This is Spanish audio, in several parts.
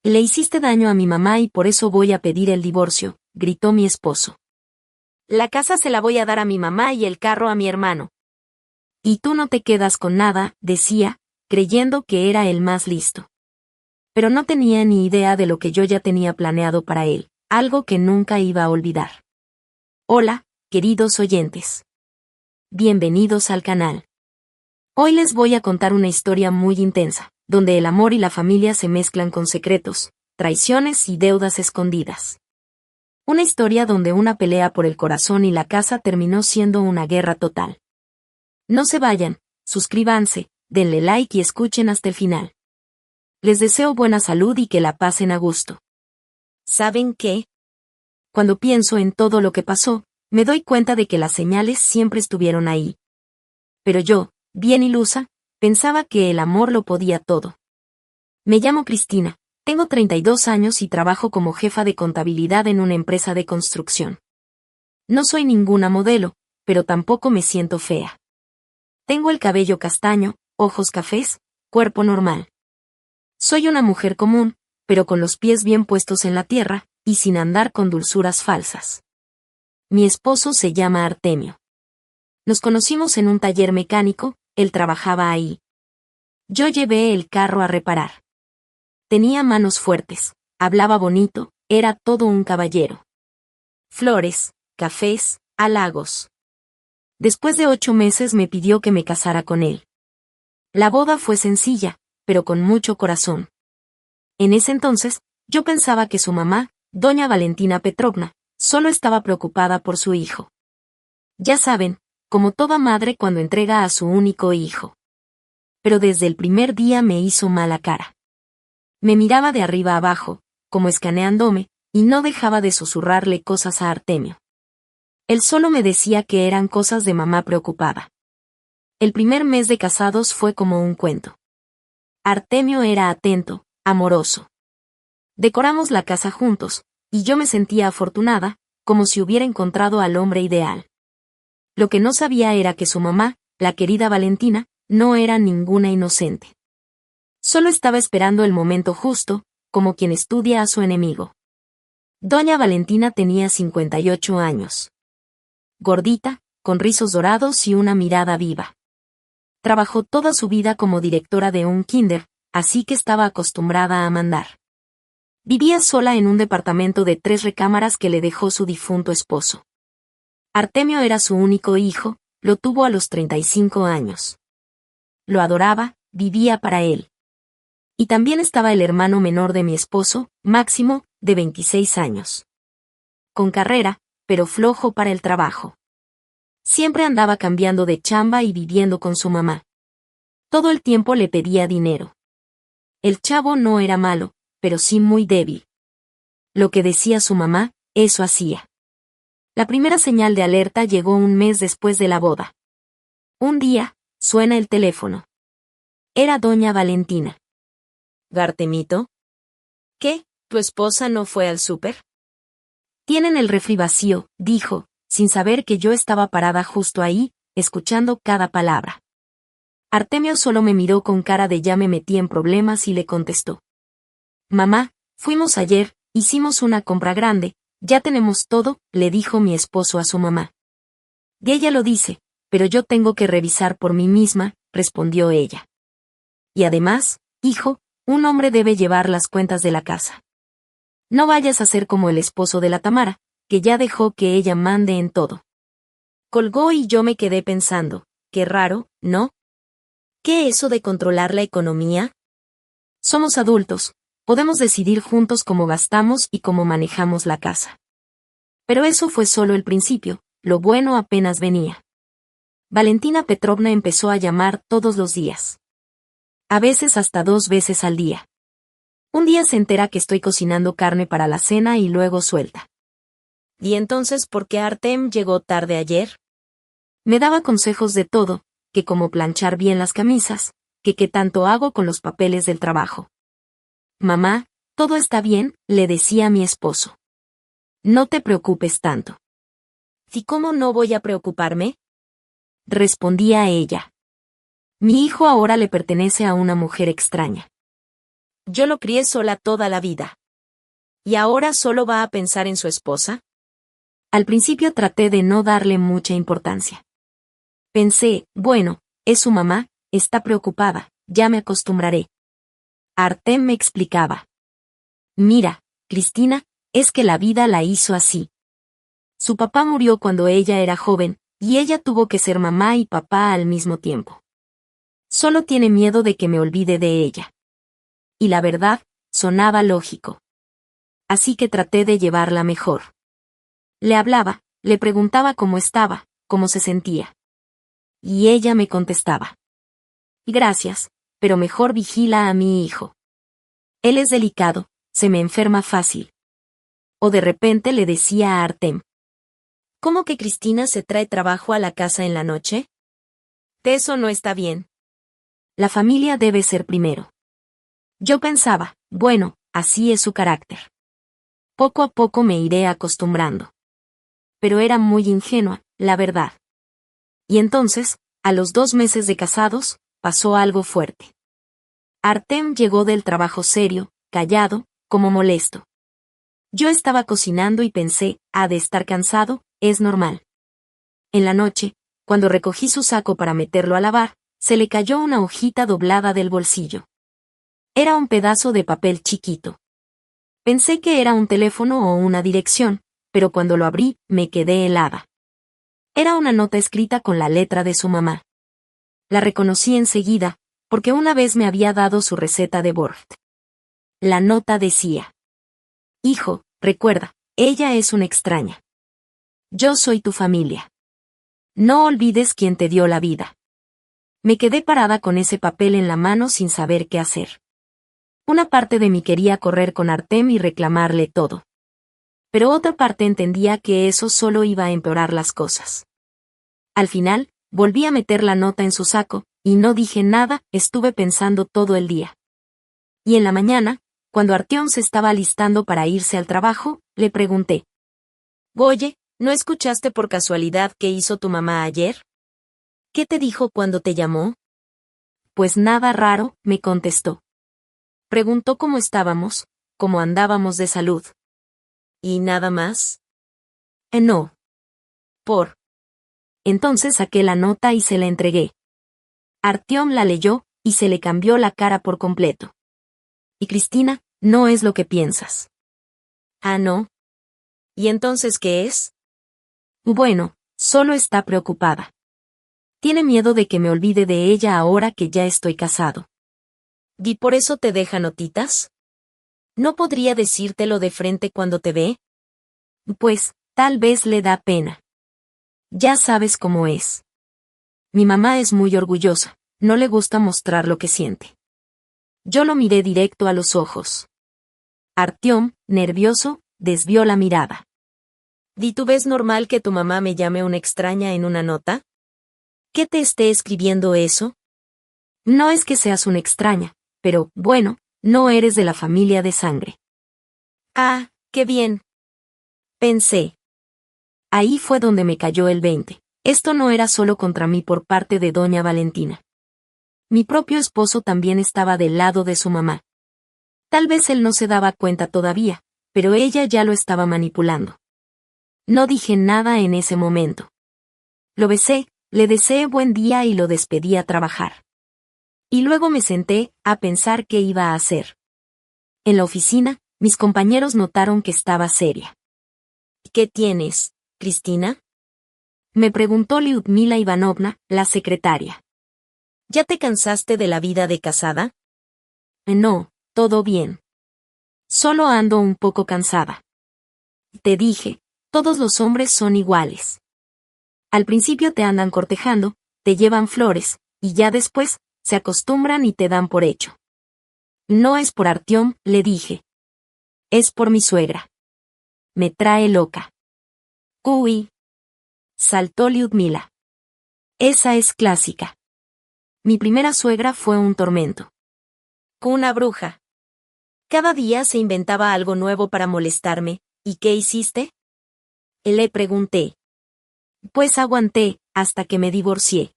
Le hiciste daño a mi mamá y por eso voy a pedir el divorcio, gritó mi esposo. La casa se la voy a dar a mi mamá y el carro a mi hermano. Y tú no te quedas con nada, decía, creyendo que era el más listo. Pero no tenía ni idea de lo que yo ya tenía planeado para él, algo que nunca iba a olvidar. Hola, queridos oyentes. Bienvenidos al canal. Hoy les voy a contar una historia muy intensa, donde el amor y la familia se mezclan con secretos, traiciones y deudas escondidas. Una historia donde una pelea por el corazón y la casa terminó siendo una guerra total. No se vayan, suscríbanse, denle like y escuchen hasta el final. Les deseo buena salud y que la pasen a gusto. ¿Saben qué? Cuando pienso en todo lo que pasó, me doy cuenta de que las señales siempre estuvieron ahí. Pero yo, bien ilusa, pensaba que el amor lo podía todo. Me llamo Cristina, tengo 32 años y trabajo como jefa de contabilidad en una empresa de construcción. No soy ninguna modelo, pero tampoco me siento fea. Tengo el cabello castaño, ojos cafés, cuerpo normal. Soy una mujer común, pero con los pies bien puestos en la tierra, y sin andar con dulzuras falsas. Mi esposo se llama Artemio. Nos conocimos en un taller mecánico, él trabajaba ahí. Yo llevé el carro a reparar. Tenía manos fuertes, hablaba bonito, era todo un caballero. Flores, cafés, halagos. Después de 8 meses me pidió que me casara con él. La boda fue sencilla, pero con mucho corazón. En ese entonces, yo pensaba que su mamá, doña Valentina Petrovna, solo estaba preocupada por su hijo. Ya saben, como toda madre cuando entrega a su único hijo. Pero desde el primer día me hizo mala cara. Me miraba de arriba a abajo, como escaneándome, y no dejaba de susurrarle cosas a Artemio. Él solo me decía que eran cosas de mamá preocupada. El primer mes de casados fue como un cuento. Artemio era atento, amoroso. Decoramos la casa juntos, y yo me sentía afortunada, como si hubiera encontrado al hombre ideal. Lo que no sabía era que su mamá, la querida Valentina, no era ninguna inocente. Solo estaba esperando el momento justo, como quien estudia a su enemigo. Doña Valentina tenía 58 años. Gordita, con rizos dorados y una mirada viva. Trabajó toda su vida como directora de un kinder, así que estaba acostumbrada a mandar. Vivía sola en un departamento de 3 recámaras que le dejó su difunto esposo. Artemio era su único hijo, lo tuvo a los 35 años. Lo adoraba, vivía para él. Y también estaba el hermano menor de mi esposo, Máximo, de 26 años. Con carrera, pero flojo para el trabajo. Siempre andaba cambiando de chamba y viviendo con su mamá. Todo el tiempo le pedía dinero. El chavo no era malo, pero sí muy débil. Lo que decía su mamá, eso hacía. La primera señal de alerta llegó un mes después de la boda. Un día, suena el teléfono. Era doña Valentina. ¿Gartemito? ¿Qué? ¿Tu esposa no fue al súper? Tienen el refri vacío, dijo, sin saber que yo estaba parada justo ahí, escuchando cada palabra. Artemio solo me miró con cara de ya me metí en problemas y le contestó. Mamá, fuimos ayer, hicimos una compra grande, ya tenemos todo, le dijo mi esposo a su mamá. Y ella lo dice, pero yo tengo que revisar por mí misma, respondió ella. Y además, hijo, un hombre debe llevar las cuentas de la casa. No vayas a ser como el esposo de la Tamara, que ya dejó que ella mande en todo. Colgó y yo me quedé pensando, qué raro, ¿no? ¿Qué eso de controlar la economía? Somos adultos, podemos decidir juntos cómo gastamos y cómo manejamos la casa. Pero eso fue solo el principio, lo bueno apenas venía. Valentina Petrovna empezó a llamar todos los días. A veces hasta 2 veces al día. Un día se entera que estoy cocinando carne para la cena y luego suelta. ¿Y entonces por qué Artem llegó tarde ayer? Me daba consejos de todo, que cómo planchar bien las camisas, que qué tanto hago con los papeles del trabajo. Mamá, todo está bien, le decía a mi esposo. No te preocupes tanto. ¿Y cómo no voy a preocuparme? Respondía ella. Mi hijo ahora le pertenece a una mujer extraña. Yo lo crié sola toda la vida. ¿Y ahora solo va a pensar en su esposa? Al principio traté de no darle mucha importancia. Pensé, bueno, es su mamá, está preocupada, ya me acostumbraré. Artem me explicaba. Mira, Cristina, es que la vida la hizo así. Su papá murió cuando ella era joven, y ella tuvo que ser mamá y papá al mismo tiempo. Solo tiene miedo de que me olvide de ella. Y la verdad, sonaba lógico. Así que traté de llevarla mejor. Le hablaba, le preguntaba cómo estaba, cómo se sentía. Y ella me contestaba. Gracias, pero mejor vigila a mi hijo. Él es delicado, se me enferma fácil. O de repente le decía a Artem. ¿Cómo que Cristina se trae trabajo a la casa en la noche? Eso no está bien. La familia debe ser primero. Yo pensaba, bueno, así es su carácter. Poco a poco me iré acostumbrando. Pero era muy ingenua, la verdad. Y entonces, a los 2 meses de casados, pasó algo fuerte. Artem llegó del trabajo serio, callado, como molesto. Yo estaba cocinando y pensé, ha de estar cansado, es normal. En la noche, cuando recogí su saco para meterlo a lavar, se le cayó una hojita doblada del bolsillo. Era un pedazo de papel chiquito. Pensé que era un teléfono o una dirección, pero cuando lo abrí, me quedé helada. Era una nota escrita con la letra de su mamá. La reconocí enseguida, porque una vez me había dado su receta de Bort. La nota decía: Hijo, recuerda, ella es una extraña. Yo soy tu familia. No olvides quién te dio la vida. Me quedé parada con ese papel en la mano sin saber qué hacer. Una parte de mí quería correr con Artem y reclamarle todo. Pero otra parte entendía que eso solo iba a empeorar las cosas. Al final, volví a meter la nota en su saco, y no dije nada, estuve pensando todo el día. Y en la mañana, cuando Artyom se estaba alistando para irse al trabajo, le pregunté. Oye, ¿no escuchaste por casualidad qué hizo tu mamá ayer? ¿Qué te dijo cuando te llamó? Pues nada raro, me contestó. Preguntó cómo estábamos, cómo andábamos de salud. ¿Y nada más? No. Entonces saqué la nota y se la entregué. Artyom la leyó, y se le cambió la cara por completo. Y Cristina, no es lo que piensas. Ah, ¿no? ¿Y entonces qué es? Bueno, solo está preocupada. Tiene miedo de que me olvide de ella ahora que ya estoy casado. ¿Y por eso te deja notitas? ¿No podría decírtelo de frente cuando te ve? Pues, tal vez le da pena. Ya sabes cómo es. Mi mamá es muy orgullosa, no le gusta mostrar lo que siente. Yo lo miré directo a los ojos. Artyom, nervioso, desvió la mirada. ¿Y tú ves normal que tu mamá me llame una extraña en una nota? ¿Qué te esté escribiendo eso? No es que seas una extraña, pero, bueno, no eres de la familia de sangre. Ah, qué bien. Pensé. Ahí fue donde me cayó el 20. Esto no era solo contra mí por parte de doña Valentina. Mi propio esposo también estaba del lado de su mamá. Tal vez él no se daba cuenta todavía, pero ella ya lo estaba manipulando. No dije nada en ese momento. Lo besé, le deseé buen día y lo despedí a trabajar. Y luego me senté a pensar qué iba a hacer. En la oficina, mis compañeros notaron que estaba seria. ¿Qué tienes, Cristina? Me preguntó Lyudmila Ivanovna, la secretaria. ¿Ya te cansaste de la vida de casada? No, todo bien. Solo ando un poco cansada. Te dije, todos los hombres son iguales. Al principio te andan cortejando, te llevan flores, y ya después, se acostumbran y te dan por hecho. No es por Artyom, le dije. Es por mi suegra. Me trae loca. Uy. Saltó Lyudmila. Esa es clásica. Mi primera suegra fue un tormento. Una bruja. Cada día se inventaba algo nuevo para molestarme. ¿Y qué hiciste? Le pregunté. Pues aguanté, hasta que me divorcié.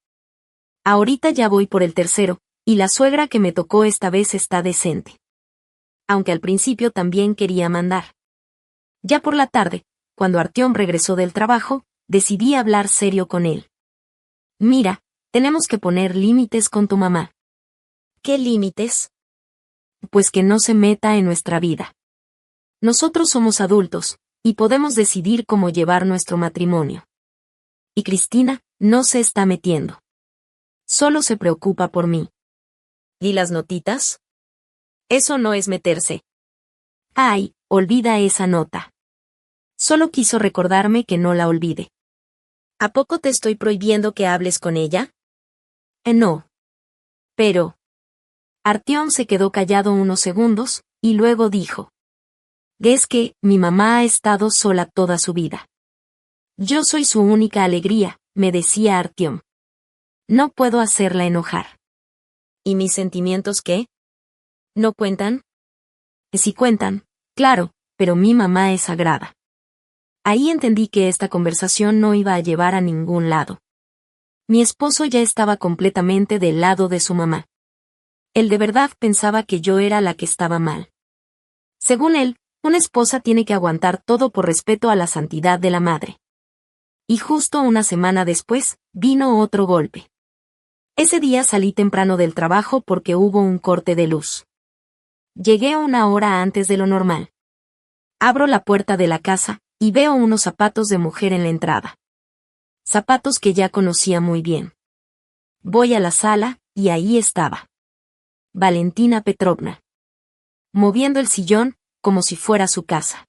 Ahorita ya voy por el tercero, y la suegra que me tocó esta vez está decente. aunque al principio también quería mandar. Ya por la tarde, cuando Artyom regresó del trabajo, decidí hablar serio con él. Mira, tenemos que poner límites con tu mamá. ¿Qué límites? Pues que no se meta en nuestra vida. Nosotros somos adultos, y podemos decidir cómo llevar nuestro matrimonio. Y Cristina no se está metiendo. Solo se preocupa por mí. ¿Y las notitas? Eso no es meterse. Ay, olvida esa nota. Solo quiso recordarme que no la olvide. ¿A poco te estoy prohibiendo que hables con ella? No. Pero... Artyom se quedó callado unos segundos, y luego dijo. Es que, mi mamá ha estado sola toda su vida. Yo soy su única alegría, me decía Artyom. No puedo hacerla enojar. ¿Y mis sentimientos qué? ¿No cuentan? Sí cuentan, claro, pero mi mamá es sagrada. Ahí entendí que esta conversación no iba a llevar a ningún lado. Mi esposo ya estaba completamente del lado de su mamá. Él de verdad pensaba que yo era la que estaba mal. Según él, una esposa tiene que aguantar todo por respeto a la santidad de la madre. Y justo una semana después, vino otro golpe. Ese día salí temprano del trabajo porque hubo un corte de luz. Llegué una hora antes de lo normal. Abro la puerta de la casa, y veo unos zapatos de mujer en la entrada. Zapatos que ya conocía muy bien. Voy a la sala, y ahí estaba. Valentina Petrovna. Moviendo el sillón, como si fuera su casa.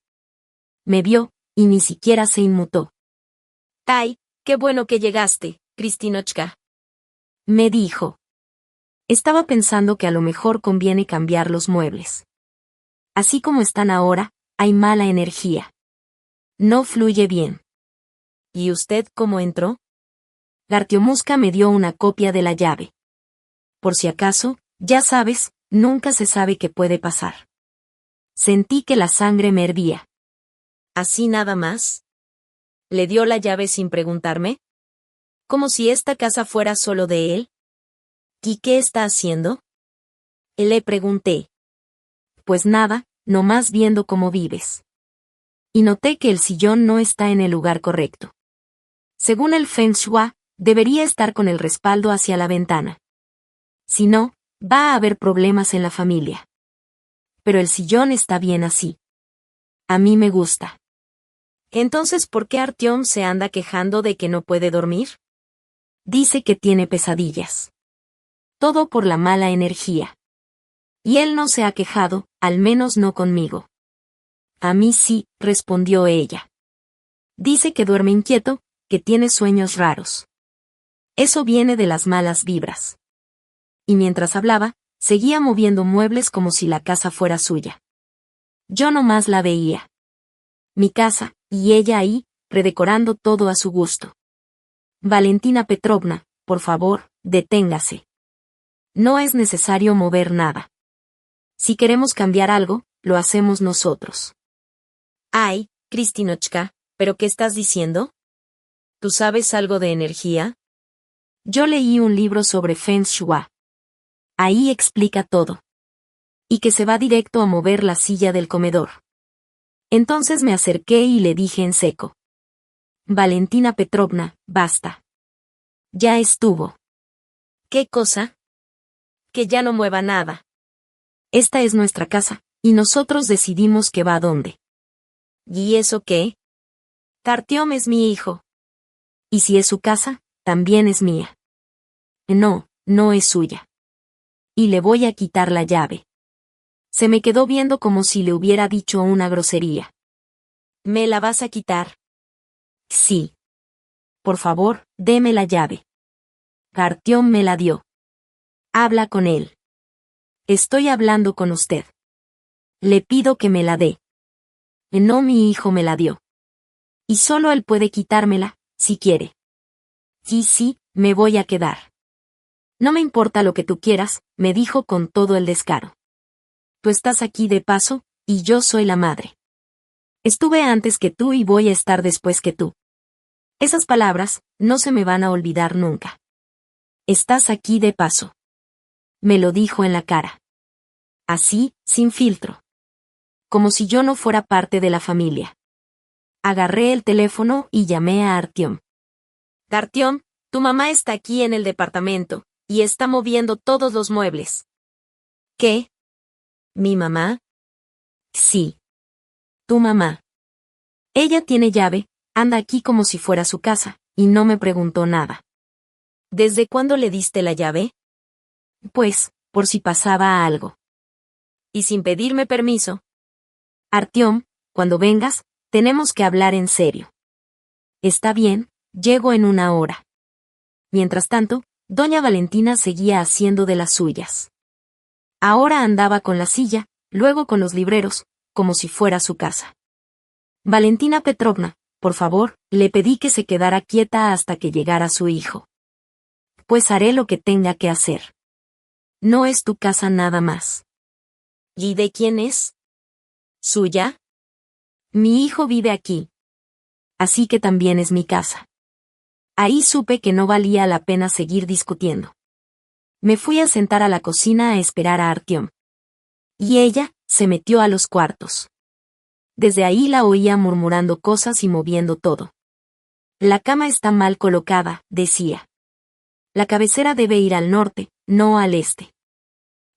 Me vio, y ni siquiera se inmutó. «Ay, qué bueno que llegaste, Kristinochka», me dijo. Estaba pensando que a lo mejor conviene cambiar los muebles. Así como están ahora, hay mala energía. No fluye bien. ¿Y usted cómo entró? Gartiomuska me dio una copia de la llave. Por si acaso, ya sabes, nunca se sabe qué puede pasar. Sentí que la sangre me hervía. ¿Así nada más? ¿Le dio la llave sin preguntarme? ¿Como si esta casa fuera solo de él? ¿Y qué está haciendo? Le pregunté. Pues nada, nomás viendo cómo vives. Y noté que el sillón no está en el lugar correcto. Según el Feng Shui, debería estar con el respaldo hacia la ventana. Si no, va a haber problemas en la familia. Pero el sillón está bien así. A mí me gusta. Entonces, ¿por qué Artyom se anda quejando de que no puede dormir? Dice que tiene pesadillas. Todo por la mala energía. Y él no se ha quejado, al menos no conmigo. A mí sí, respondió ella. Dice que duerme inquieto, que tiene sueños raros. Eso viene de las malas vibras. Y mientras hablaba, seguía moviendo muebles como si la casa fuera suya. Yo nomás la veía. Mi casa, y ella ahí, redecorando todo a su gusto. Valentina Petrovna, por favor, deténgase. No es necesario mover nada. Si queremos cambiar algo, lo hacemos nosotros. Ay, Kristinochka, ¿pero qué estás diciendo? ¿Tú sabes algo de energía? Yo leí un libro sobre Feng Shui. Ahí explica todo. Y que se va directo a mover la silla del comedor. Entonces me acerqué y le dije en seco. Valentina Petrovna, basta. Ya estuvo. ¿Qué cosa? Que ya no mueva nada. Esta es nuestra casa, y nosotros decidimos que va a dónde. ¿Y eso qué? Artyom es mi hijo. Y si es su casa, también es mía. No, no es suya. Y le voy a quitar la llave. Se me quedó viendo como si le hubiera dicho una grosería. ¿Me la vas a quitar? Sí. Por favor, deme la llave. Artyom me la dio. Habla con él. Estoy hablando con usted. Le pido que me la dé. No, mi hijo me la dio. Y solo él puede quitármela, si quiere. Sí, me voy a quedar. No me importa lo que tú quieras, me dijo con todo el descaro. Tú estás aquí de paso, y yo soy la madre. Estuve antes que tú y voy a estar después que tú. Esas palabras, no se me van a olvidar nunca. Estás aquí de paso. Me lo dijo en la cara. Así, sin filtro. como si yo no fuera parte de la familia. Agarré el teléfono y llamé a Artyom. Artyom, tu mamá está aquí en el departamento, y está moviendo todos los muebles. ¿Qué? ¿Mi mamá? Sí. Tu mamá. Ella tiene llave, anda aquí como si fuera su casa, y no me preguntó nada. ¿Desde cuándo le diste la llave? Pues, por si pasaba algo. Y sin pedirme permiso. Artyom, cuando vengas, tenemos que hablar en serio. Está bien, llego en 1 hora. Mientras tanto, doña Valentina seguía haciendo de las suyas. Ahora andaba con la silla, luego con los libreros, como si fuera su casa. Valentina Petrovna, por favor, le pedí que se quedara quieta hasta que llegara su hijo. Pues haré lo que tenga que hacer. No es tu casa nada más. ¿Y de quién es? ¿Suya? Mi hijo vive aquí. Así que también es mi casa. Ahí supe que no valía la pena seguir discutiendo. Me fui a sentar a la cocina a esperar a Artyom. Y ella se metió a los cuartos. Desde ahí la oía murmurando cosas y moviendo todo. La cama está mal colocada, decía. La cabecera debe ir al norte, no al este.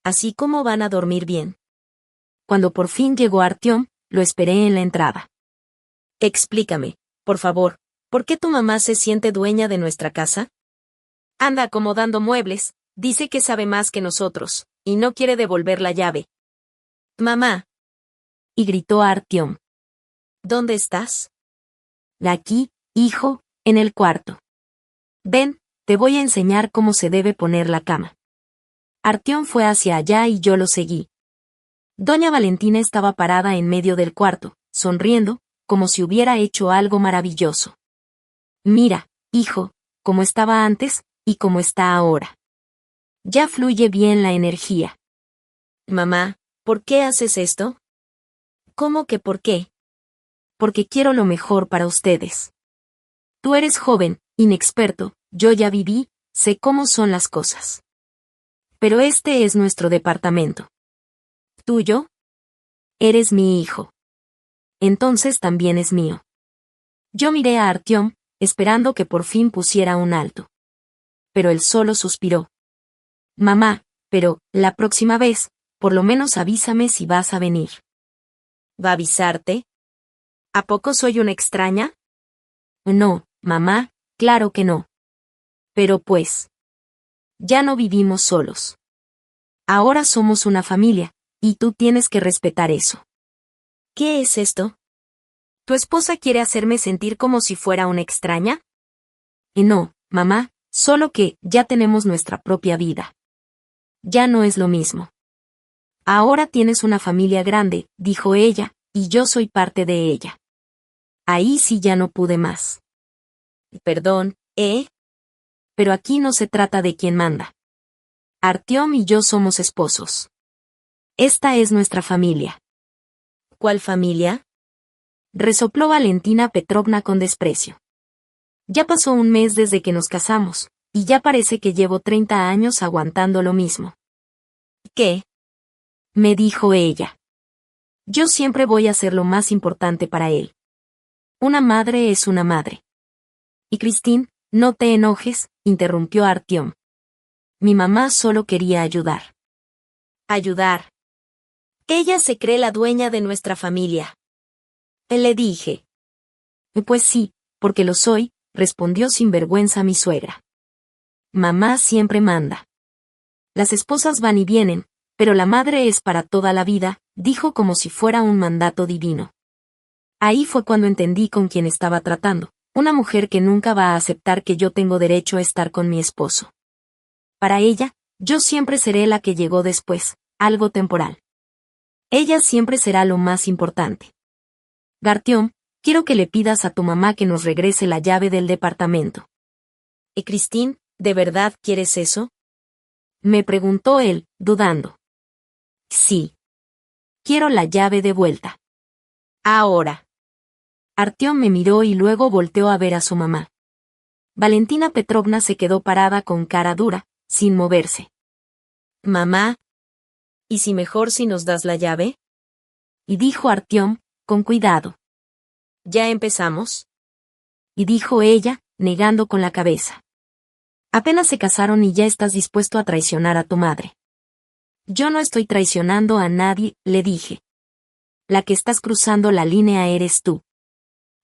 Así como van a dormir bien. Cuando por fin llegó Artyom, lo esperé en la entrada. Explícame, por favor, ¿por qué tu mamá se siente dueña de nuestra casa? Anda acomodando muebles, dice que sabe más que nosotros, y no quiere devolver la llave. Mamá. Y gritó Artyom. ¿Dónde estás? Aquí, hijo, en el cuarto. Ven, te voy a enseñar cómo se debe poner la cama. Artyom fue hacia allá y yo lo seguí. Doña Valentina estaba parada en medio del cuarto, sonriendo, como si hubiera hecho algo maravilloso. Mira, hijo, cómo estaba antes, y cómo está ahora. Ya fluye bien la energía. Mamá, ¿por qué haces esto? ¿Cómo que por qué? Porque quiero lo mejor para ustedes. Tú eres joven, inexperto, yo ya viví, sé cómo son las cosas. Pero este es nuestro departamento. ¿Tuyo? Eres mi hijo. Entonces también es mío. Yo miré a Artyom, esperando que por fin pusiera un alto. Pero él solo suspiró. Mamá, pero, la próxima vez, por lo menos avísame si vas a venir. ¿Va a avisarte? ¿A poco soy una extraña? No, mamá, claro que no. Pero pues. Ya no vivimos solos. Ahora somos una familia, y tú tienes que respetar eso. ¿Qué es esto? ¿Tu esposa quiere hacerme sentir como si fuera una extraña? No, mamá, solo que ya tenemos nuestra propia vida. Ya no es lo mismo. Ahora tienes una familia grande, dijo ella, y yo soy parte de ella. Ahí sí ya no pude más. Perdón, ¿eh? Pero aquí no se trata de quién manda. Artyom y yo somos esposos. Esta es nuestra familia. ¿Cuál familia? Resopló Valentina Petrovna con desprecio. Ya pasó 1 mes desde que nos casamos, y ya parece que llevo 30 años aguantando lo mismo. ¿Qué? Me dijo ella. Yo siempre voy a ser lo más importante para él. Una madre es una madre. Y Christine, no te enojes, interrumpió Artyom. Mi mamá solo quería ayudar. Ayudar. Ella se cree la dueña de nuestra familia. Le dije. Pues sí, porque lo soy, respondió sin vergüenza mi suegra. Mamá siempre manda. Las esposas van y vienen, pero la madre es para toda la vida, dijo como si fuera un mandato divino. Ahí fue cuando entendí con quién estaba tratando, una mujer que nunca va a aceptar que yo tengo derecho a estar con mi esposo. Para ella, yo siempre seré la que llegó después, algo temporal. Ella siempre será lo más importante. Artyom, quiero que le pidas a tu mamá que nos regrese la llave del departamento. ¿Y Christine, de verdad quieres eso? Me preguntó él, dudando. Sí. Quiero la llave de vuelta. Ahora. Artyom me miró y luego volteó a ver a su mamá. Valentina Petrovna se quedó parada con cara dura, sin moverse. Mamá. ¿Y si mejor si nos das la llave? Y dijo Artyom, con cuidado. ¿Ya empezamos? Y dijo ella, negando con la cabeza. Apenas se casaron y ya estás dispuesto a traicionar a tu madre. Yo no estoy traicionando a nadie, le dije. La que estás cruzando la línea eres tú.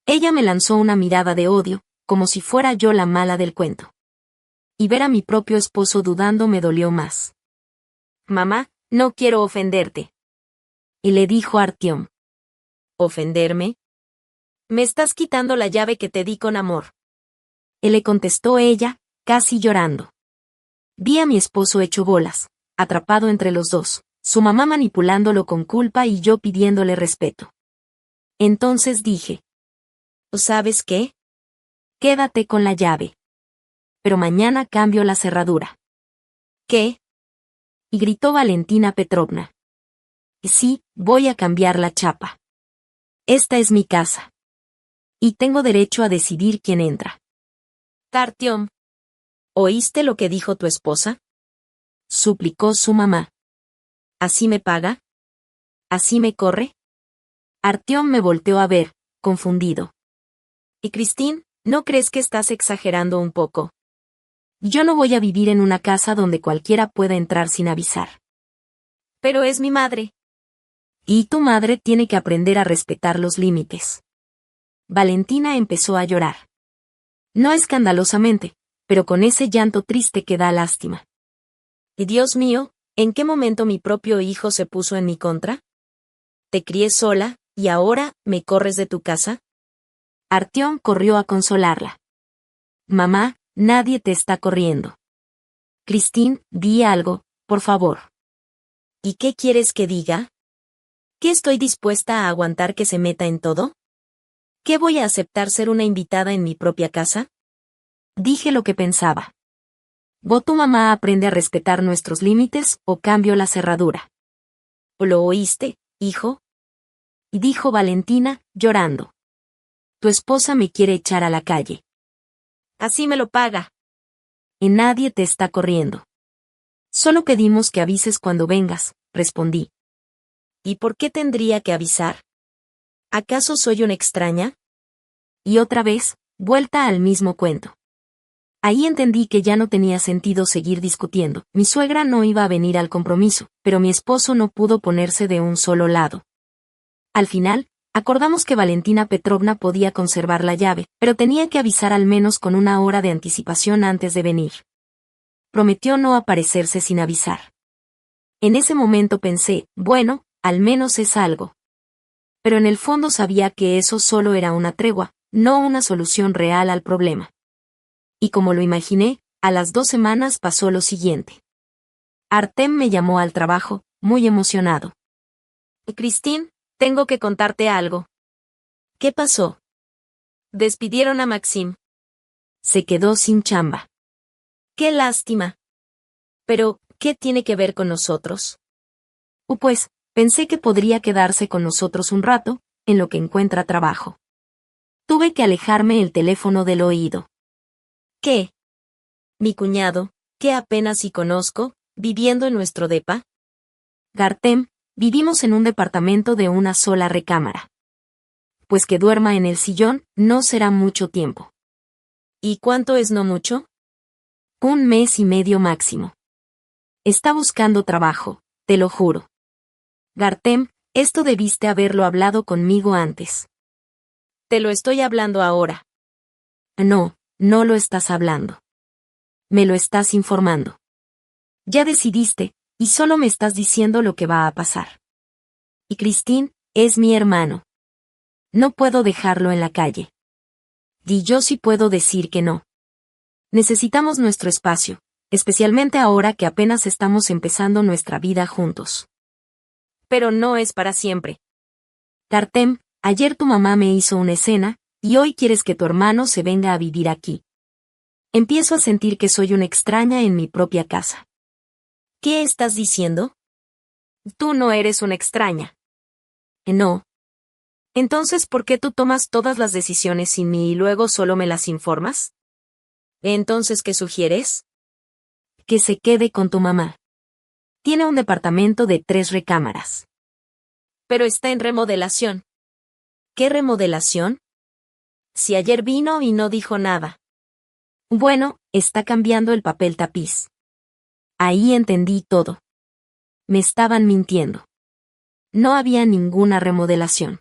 Ella me lanzó una mirada de odio, como si fuera yo la mala del cuento. Y ver a mi propio esposo dudando me dolió más. Mamá, no quiero ofenderte. Y le dijo Artyom. ¿Ofenderme? Me estás quitando la llave que te di con amor. Y le contestó ella, casi llorando. Vi a mi esposo hecho bolas, atrapado entre los dos, su mamá manipulándolo con culpa y yo pidiéndole respeto. Entonces dije. ¿Sabes qué? Quédate con la llave. Pero mañana cambio la cerradura. ¿Qué? Y gritó Valentina Petrovna. Sí, voy a cambiar la chapa. Esta es mi casa. Y tengo derecho a decidir quién entra. Artyom, ¿oíste lo que dijo tu esposa? Suplicó su mamá. ¿Así me paga? ¿Así me corre? Artyom me volteó a ver, confundido. ¿Y Christine, no crees que estás exagerando un poco? Yo no voy a vivir en una casa donde cualquiera pueda entrar sin avisar. Pero es mi madre. Y tu madre tiene que aprender a respetar los límites. Valentina empezó a llorar. No escandalosamente, pero con ese llanto triste que da lástima. Y Dios mío, ¿en qué momento mi propio hijo se puso en mi contra? Te crié sola, y ahora, ¿me corres de tu casa? Artyom corrió a consolarla. Mamá, nadie te está corriendo. Christine, di algo, por favor. ¿Y qué quieres que diga? ¿Qué estoy dispuesta a aguantar que se meta en todo? ¿Qué voy a aceptar ser una invitada en mi propia casa? Dije lo que pensaba. ¿Vos tu mamá aprende a respetar nuestros límites o cambio la cerradura? ¿Lo oíste, hijo? Y dijo Valentina, llorando. Tu esposa me quiere echar a la calle. Así me lo paga. Y nadie te está corriendo. Solo pedimos que avises cuando vengas, respondí. ¿Y por qué tendría que avisar? ¿Acaso soy una extraña? Y otra vez, vuelta al mismo cuento. Ahí entendí que ya no tenía sentido seguir discutiendo. Mi suegra no iba a venir al compromiso, pero mi esposo no pudo ponerse de un solo lado. Al final, acordamos que Valentina Petrovna podía conservar la llave, pero tenía que avisar al menos con una hora de anticipación antes de venir. Prometió no aparecerse sin avisar. En ese momento pensé, bueno, al menos es algo. Pero en el fondo sabía que eso solo era una tregua, no una solución real al problema. Y como lo imaginé, a las 2 semanas pasó lo siguiente. Artem me llamó al trabajo, muy emocionado. Christine, tengo que contarte algo. ¿Qué pasó? Despidieron a Maxim. Se quedó sin chamba. ¡Qué lástima! Pero, ¿qué tiene que ver con nosotros? Pues, pensé que podría quedarse con nosotros un rato, en lo que encuentra trabajo. Tuve que alejarme el teléfono del oído. ¿Qué? Mi cuñado, que apenas si conozco, viviendo en nuestro depa. Artem, vivimos en un departamento de una sola recámara. Pues que duerma en el sillón, no será mucho tiempo. ¿Y cuánto es no mucho? 1 mes y medio máximo. Está buscando trabajo, te lo juro. Artem, esto debiste haberlo hablado conmigo antes. Te lo estoy hablando ahora. No, no lo estás hablando. Me lo estás informando. Ya decidiste, y solo me estás diciendo lo que va a pasar. Y Christine, es mi hermano. No puedo dejarlo en la calle. Y yo sí puedo decir que no. Necesitamos nuestro espacio, especialmente ahora que apenas estamos empezando nuestra vida juntos. Pero no es para siempre. Artem, ayer tu mamá me hizo una escena, y hoy quieres que tu hermano se venga a vivir aquí. Empiezo a sentir que soy una extraña en mi propia casa. ¿Qué estás diciendo? Tú no eres una extraña. No. Entonces, ¿por qué tú tomas todas las decisiones sin mí y luego solo me las informas? Entonces, ¿qué sugieres? Que se quede con tu mamá. Tiene un departamento de 3 recámaras. Pero está en remodelación. ¿Qué remodelación? Si ayer vino y no dijo nada. Bueno, está cambiando el papel tapiz. Ahí entendí todo. Me estaban mintiendo. No había ninguna remodelación.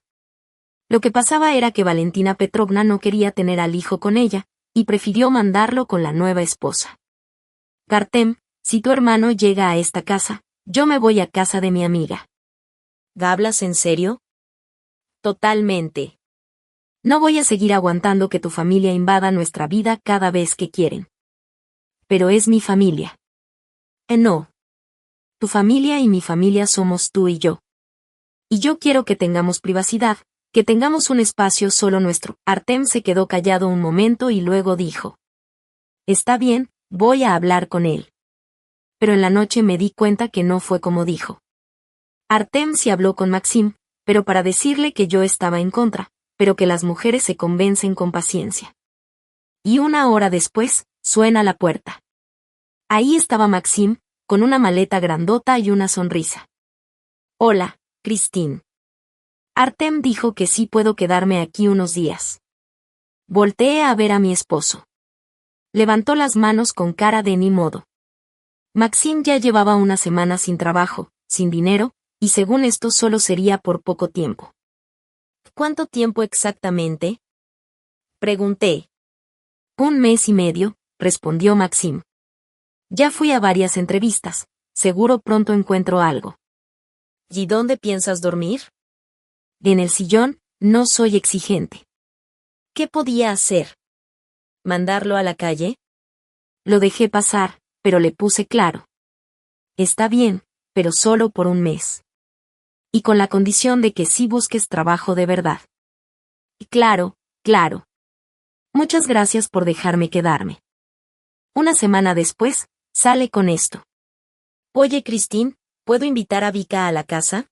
Lo que pasaba era que Valentina Petrovna no quería tener al hijo con ella, y prefirió mandarlo con la nueva esposa. Artem, si tu hermano llega a esta casa, yo me voy a casa de mi amiga. ¿Hablas en serio? Totalmente. No voy a seguir aguantando que tu familia invada nuestra vida cada vez que quieren. Pero es mi familia. No. Tu familia y mi familia somos tú y yo. Y yo quiero que tengamos privacidad, que tengamos un espacio solo nuestro. Artem se quedó callado un momento y luego dijo. Está bien, voy a hablar con él. Pero en la noche me di cuenta que no fue como dijo. Artem sí habló con Maxim, pero para decirle que yo estaba en contra, pero que las mujeres se convencen con paciencia. Y una hora después, suena la puerta. Ahí estaba Maxim, con una maleta grandota y una sonrisa. Hola, Christine. Artem dijo que sí puedo quedarme aquí unos días. Volteé a ver a mi esposo. Levantó las manos con cara de ni modo. Maxim ya llevaba una semana sin trabajo, sin dinero, y según esto solo sería por poco tiempo. ¿Cuánto tiempo exactamente? Pregunté. 1 mes y medio, respondió Maxim. Ya fui a varias entrevistas, seguro pronto encuentro algo. ¿Y dónde piensas dormir? En el sillón, no soy exigente. ¿Qué podía hacer? ¿Mandarlo a la calle? Lo dejé pasar, pero le puse claro. Está bien, pero solo por 1 mes. Y con la condición de que sí busques trabajo de verdad. Claro, claro. Muchas gracias por dejarme quedarme. Una semana después, sale con esto. Oye, Christine, ¿puedo invitar a Vika a la casa?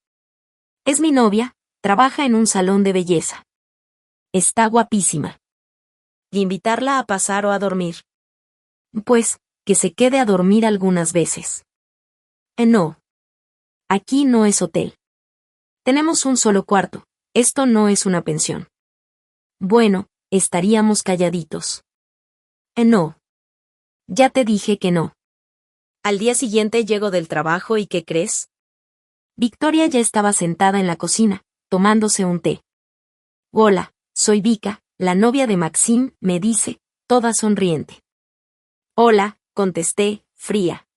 Es mi novia, trabaja en un salón de belleza. Está guapísima. ¿Y invitarla a pasar o a dormir? Pues, que se quede a dormir algunas veces. No. Aquí no es hotel. Tenemos un solo cuarto, esto no es una pensión. Bueno, estaríamos calladitos. No. Ya te dije que no. Al día siguiente llego del trabajo y ¿qué crees? Victoria ya estaba sentada en la cocina, tomándose un té. Hola, soy Vika, la novia de Maxim, me dice, toda sonriente. Hola, contesté, fría.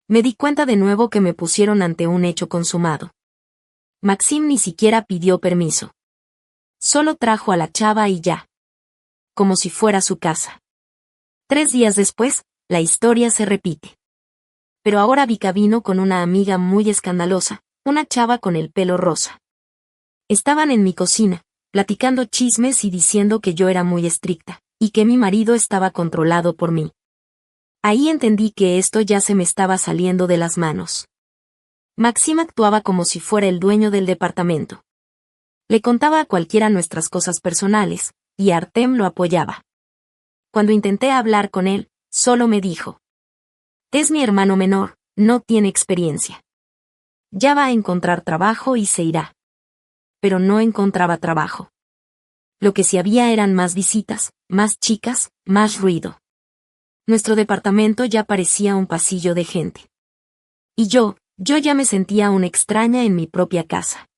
Me di cuenta de nuevo que me pusieron ante un hecho consumado. Maxim ni siquiera pidió permiso. Solo trajo a la chava y ya. Como si fuera su casa. 3 días después, la historia se repite. Pero ahora Vika vino con una amiga muy escandalosa, una chava con el pelo rosa. Estaban en mi cocina, platicando chismes y diciendo que yo era muy estricta, y que mi marido estaba controlado por mí. Ahí entendí que esto ya se me estaba saliendo de las manos. Maxim actuaba como si fuera el dueño del departamento. Le contaba a cualquiera nuestras cosas personales, y Artem lo apoyaba. Cuando intenté hablar con él, solo me dijo. Es mi hermano menor, no tiene experiencia. Ya va a encontrar trabajo y se irá. Pero no encontraba trabajo. Lo que sí había eran más visitas, más chicas, más ruido. Nuestro departamento ya parecía un pasillo de gente. Y yo ya me sentía una extraña en mi propia casa.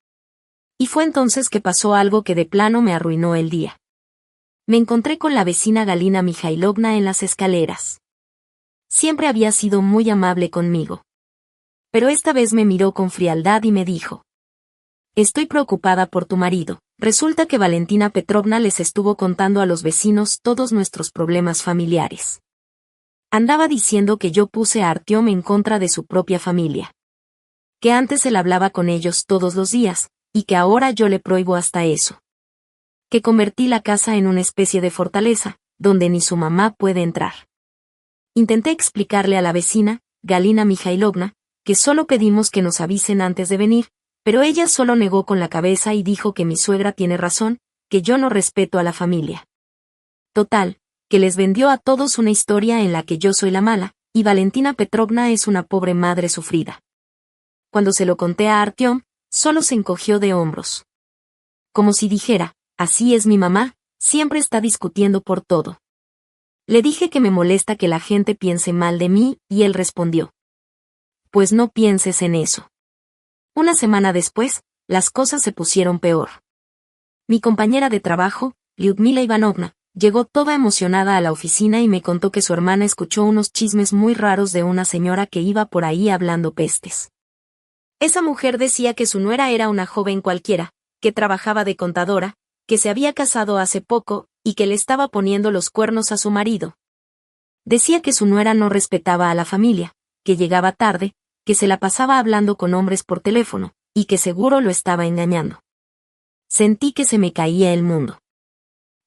Y fue entonces que pasó algo que de plano me arruinó el día. Me encontré con la vecina Galina Mikhailovna en las escaleras. Siempre había sido muy amable conmigo. Pero esta vez me miró con frialdad y me dijo. Estoy preocupada por tu marido. Resulta que Valentina Petrovna les estuvo contando a los vecinos todos nuestros problemas familiares. Andaba diciendo que yo puse a Artyom en contra de su propia familia. Que antes él hablaba con ellos todos los días, y que ahora yo le prohíbo hasta eso. Que convertí la casa en una especie de fortaleza, donde ni su mamá puede entrar. Intenté explicarle a la vecina, Galina Mikhailovna, que solo pedimos que nos avisen antes de venir, pero ella solo negó con la cabeza y dijo que mi suegra tiene razón, que yo no respeto a la familia. Total, que les vendió a todos una historia en la que yo soy la mala, y Valentina Petrovna es una pobre madre sufrida. Cuando se lo conté a Artyom, Solo se encogió de hombros. Como si dijera, así es mi mamá, siempre está discutiendo por todo. Le dije que me molesta que la gente piense mal de mí, y él respondió. Pues no pienses en eso. Una semana después, las cosas se pusieron peor. Mi compañera de trabajo, Lyudmila Ivanovna, llegó toda emocionada a la oficina y me contó que su hermana escuchó unos chismes muy raros de una señora que iba por ahí hablando pestes. Esa mujer decía que su nuera era una joven cualquiera, que trabajaba de contadora, que se había casado hace poco, y que le estaba poniendo los cuernos a su marido. Decía que su nuera no respetaba a la familia, que llegaba tarde, que se la pasaba hablando con hombres por teléfono, y que seguro lo estaba engañando. Sentí que se me caía el mundo.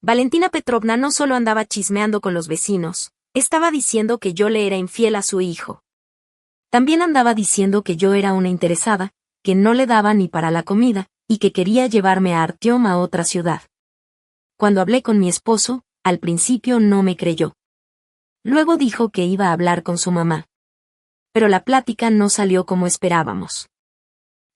Valentina Petrovna no solo andaba chismeando con los vecinos, estaba diciendo que yo le era infiel a su hijo. También andaba diciendo que yo era una interesada, que no le daba ni para la comida, y que quería llevarme a Artyom a otra ciudad. Cuando hablé con mi esposo, al principio no me creyó. Luego dijo que iba a hablar con su mamá. Pero la plática no salió como esperábamos.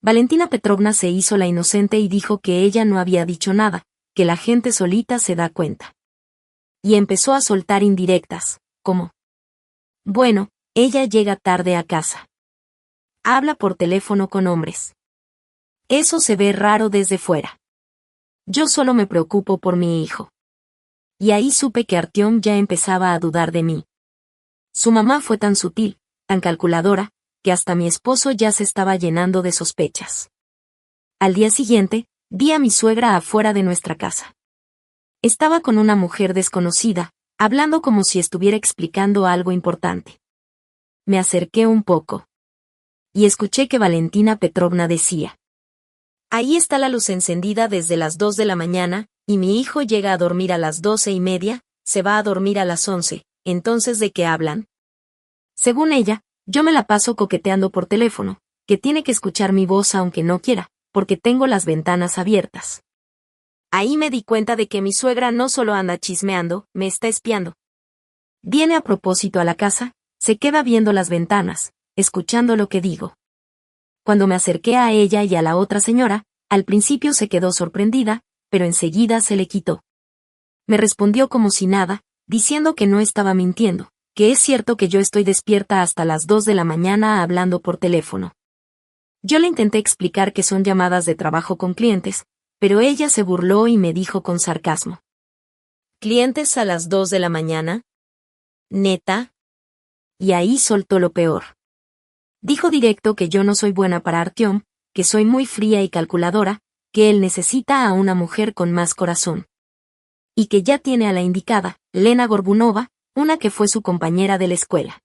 Valentina Petrovna se hizo la inocente y dijo que ella no había dicho nada, que la gente solita se da cuenta. Y empezó a soltar indirectas, como: bueno, ella llega tarde a casa. Habla por teléfono con hombres. Eso se ve raro desde fuera. Yo solo me preocupo por mi hijo. Y ahí supe que Artyom ya empezaba a dudar de mí. Su mamá fue tan sutil, tan calculadora, que hasta mi esposo ya se estaba llenando de sospechas. Al día siguiente, vi a mi suegra afuera de nuestra casa. Estaba con una mujer desconocida, hablando como si estuviera explicando algo importante. Me acerqué un poco. Y escuché que Valentina Petrovna decía: ahí está la luz encendida desde las 2 de la mañana, y mi hijo llega a dormir a las 12:30, se va a dormir a las 11, entonces ¿de qué hablan? Según ella, yo me la paso coqueteando por teléfono, que tiene que escuchar mi voz aunque no quiera, porque tengo las ventanas abiertas. Ahí me di cuenta de que mi suegra no solo anda chismeando, me está espiando. Viene a propósito a la casa, se queda viendo las ventanas, escuchando lo que digo. Cuando me acerqué a ella y a la otra señora, al principio se quedó sorprendida, pero enseguida se le quitó. Me respondió como si nada, diciendo que no estaba mintiendo, que es cierto que yo estoy despierta hasta las 2 de la mañana hablando por teléfono. Yo le intenté explicar que son llamadas de trabajo con clientes, pero ella se burló y me dijo con sarcasmo: ¿clientes a las 2 de la mañana? ¿Neta? Y ahí soltó lo peor. Dijo directo que yo no soy buena para Artyom, que soy muy fría y calculadora, que él necesita a una mujer con más corazón. Y que ya tiene a la indicada, Lena Gorbunova, una que fue su compañera de la escuela.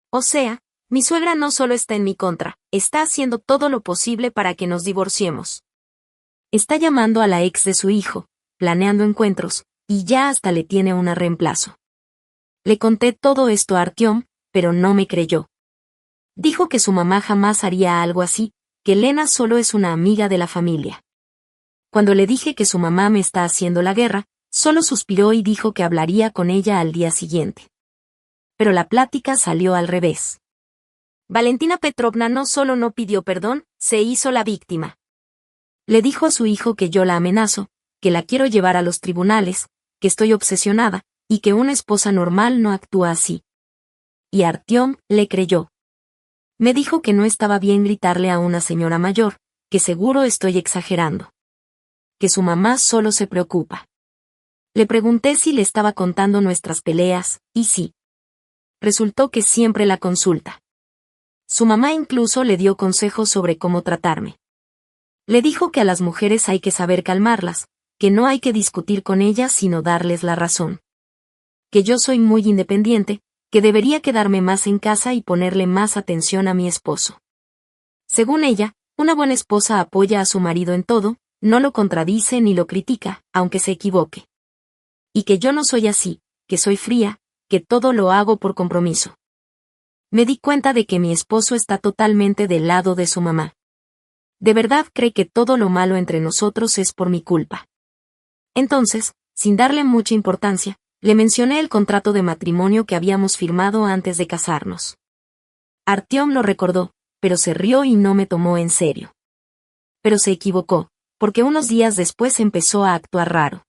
O sea, mi suegra no solo está en mi contra, está haciendo todo lo posible para que nos divorciemos. Está llamando a la ex de su hijo, planeando encuentros, y ya hasta le tiene una reemplazo. Le conté todo esto a Artyom, pero no me creyó. Dijo que su mamá jamás haría algo así, que Lena solo es una amiga de la familia. Cuando le dije que su mamá me está haciendo la guerra, solo suspiró y dijo que hablaría con ella al día siguiente. Pero la plática salió al revés. Valentina Petrovna no solo no pidió perdón, se hizo la víctima. Le dijo a su hijo que yo la amenazo, que la quiero llevar a los tribunales, que estoy obsesionada, y que una esposa normal no actúa así. Y Artyom le creyó. Me dijo que no estaba bien gritarle a una señora mayor, que seguro estoy exagerando. Que su mamá solo se preocupa. Le pregunté si le estaba contando nuestras peleas, y sí. Resultó que siempre la consulta. Su mamá incluso le dio consejos sobre cómo tratarme. Le dijo que a las mujeres hay que saber calmarlas, que no hay que discutir con ellas sino darles la razón. Que yo soy muy independiente, que debería quedarme más en casa y ponerle más atención a mi esposo. Según ella, una buena esposa apoya a su marido en todo, no lo contradice ni lo critica, aunque se equivoque. Y que yo no soy así, que soy fría, que todo lo hago por compromiso. Me di cuenta de que mi esposo está totalmente del lado de su mamá. De verdad cree que todo lo malo entre nosotros es por mi culpa. Entonces, sin darle mucha importancia, le mencioné el contrato de matrimonio que habíamos firmado antes de casarnos. Artyom lo recordó, pero se rió y no me tomó en serio. Pero se equivocó, porque unos días después empezó a actuar raro.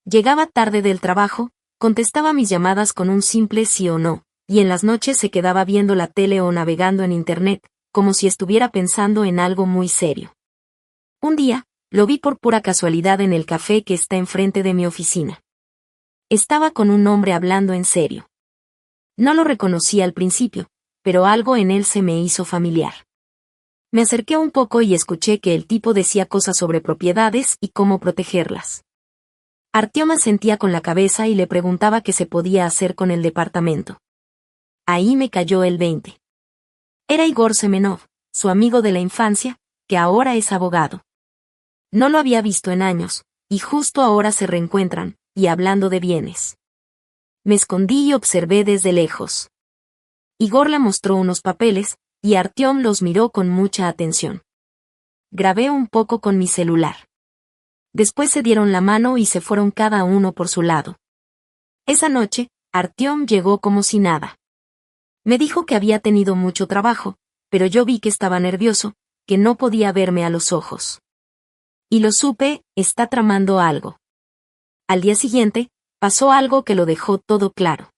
Llegaba tarde del trabajo, contestaba mis llamadas con un simple sí o no, y en las noches se quedaba viendo la tele o navegando en internet, como si estuviera pensando en algo muy serio. Un día, lo vi por pura casualidad en el café que está enfrente de mi oficina. Estaba con un hombre hablando en serio. No lo reconocí al principio, pero algo en él se me hizo familiar. Me acerqué un poco y escuché que el tipo decía cosas sobre propiedades y cómo protegerlas. Artyom asentía con la cabeza y le preguntaba qué se podía hacer con el departamento. Ahí me cayó el 20. Era Igor Semenov, su amigo de la infancia, que ahora es abogado. No lo había visto en años, y justo ahora se reencuentran, y hablando de bienes. Me escondí y observé desde lejos. Igor le mostró unos papeles, y Artyom los miró con mucha atención. Grabé un poco con mi celular. Después se dieron la mano y se fueron cada uno por su lado. Esa noche, Artyom llegó como si nada. Me dijo que había tenido mucho trabajo, pero yo vi que estaba nervioso, que no podía verme a los ojos. Y lo supe, está tramando algo. Al día siguiente, pasó algo que lo dejó todo claro.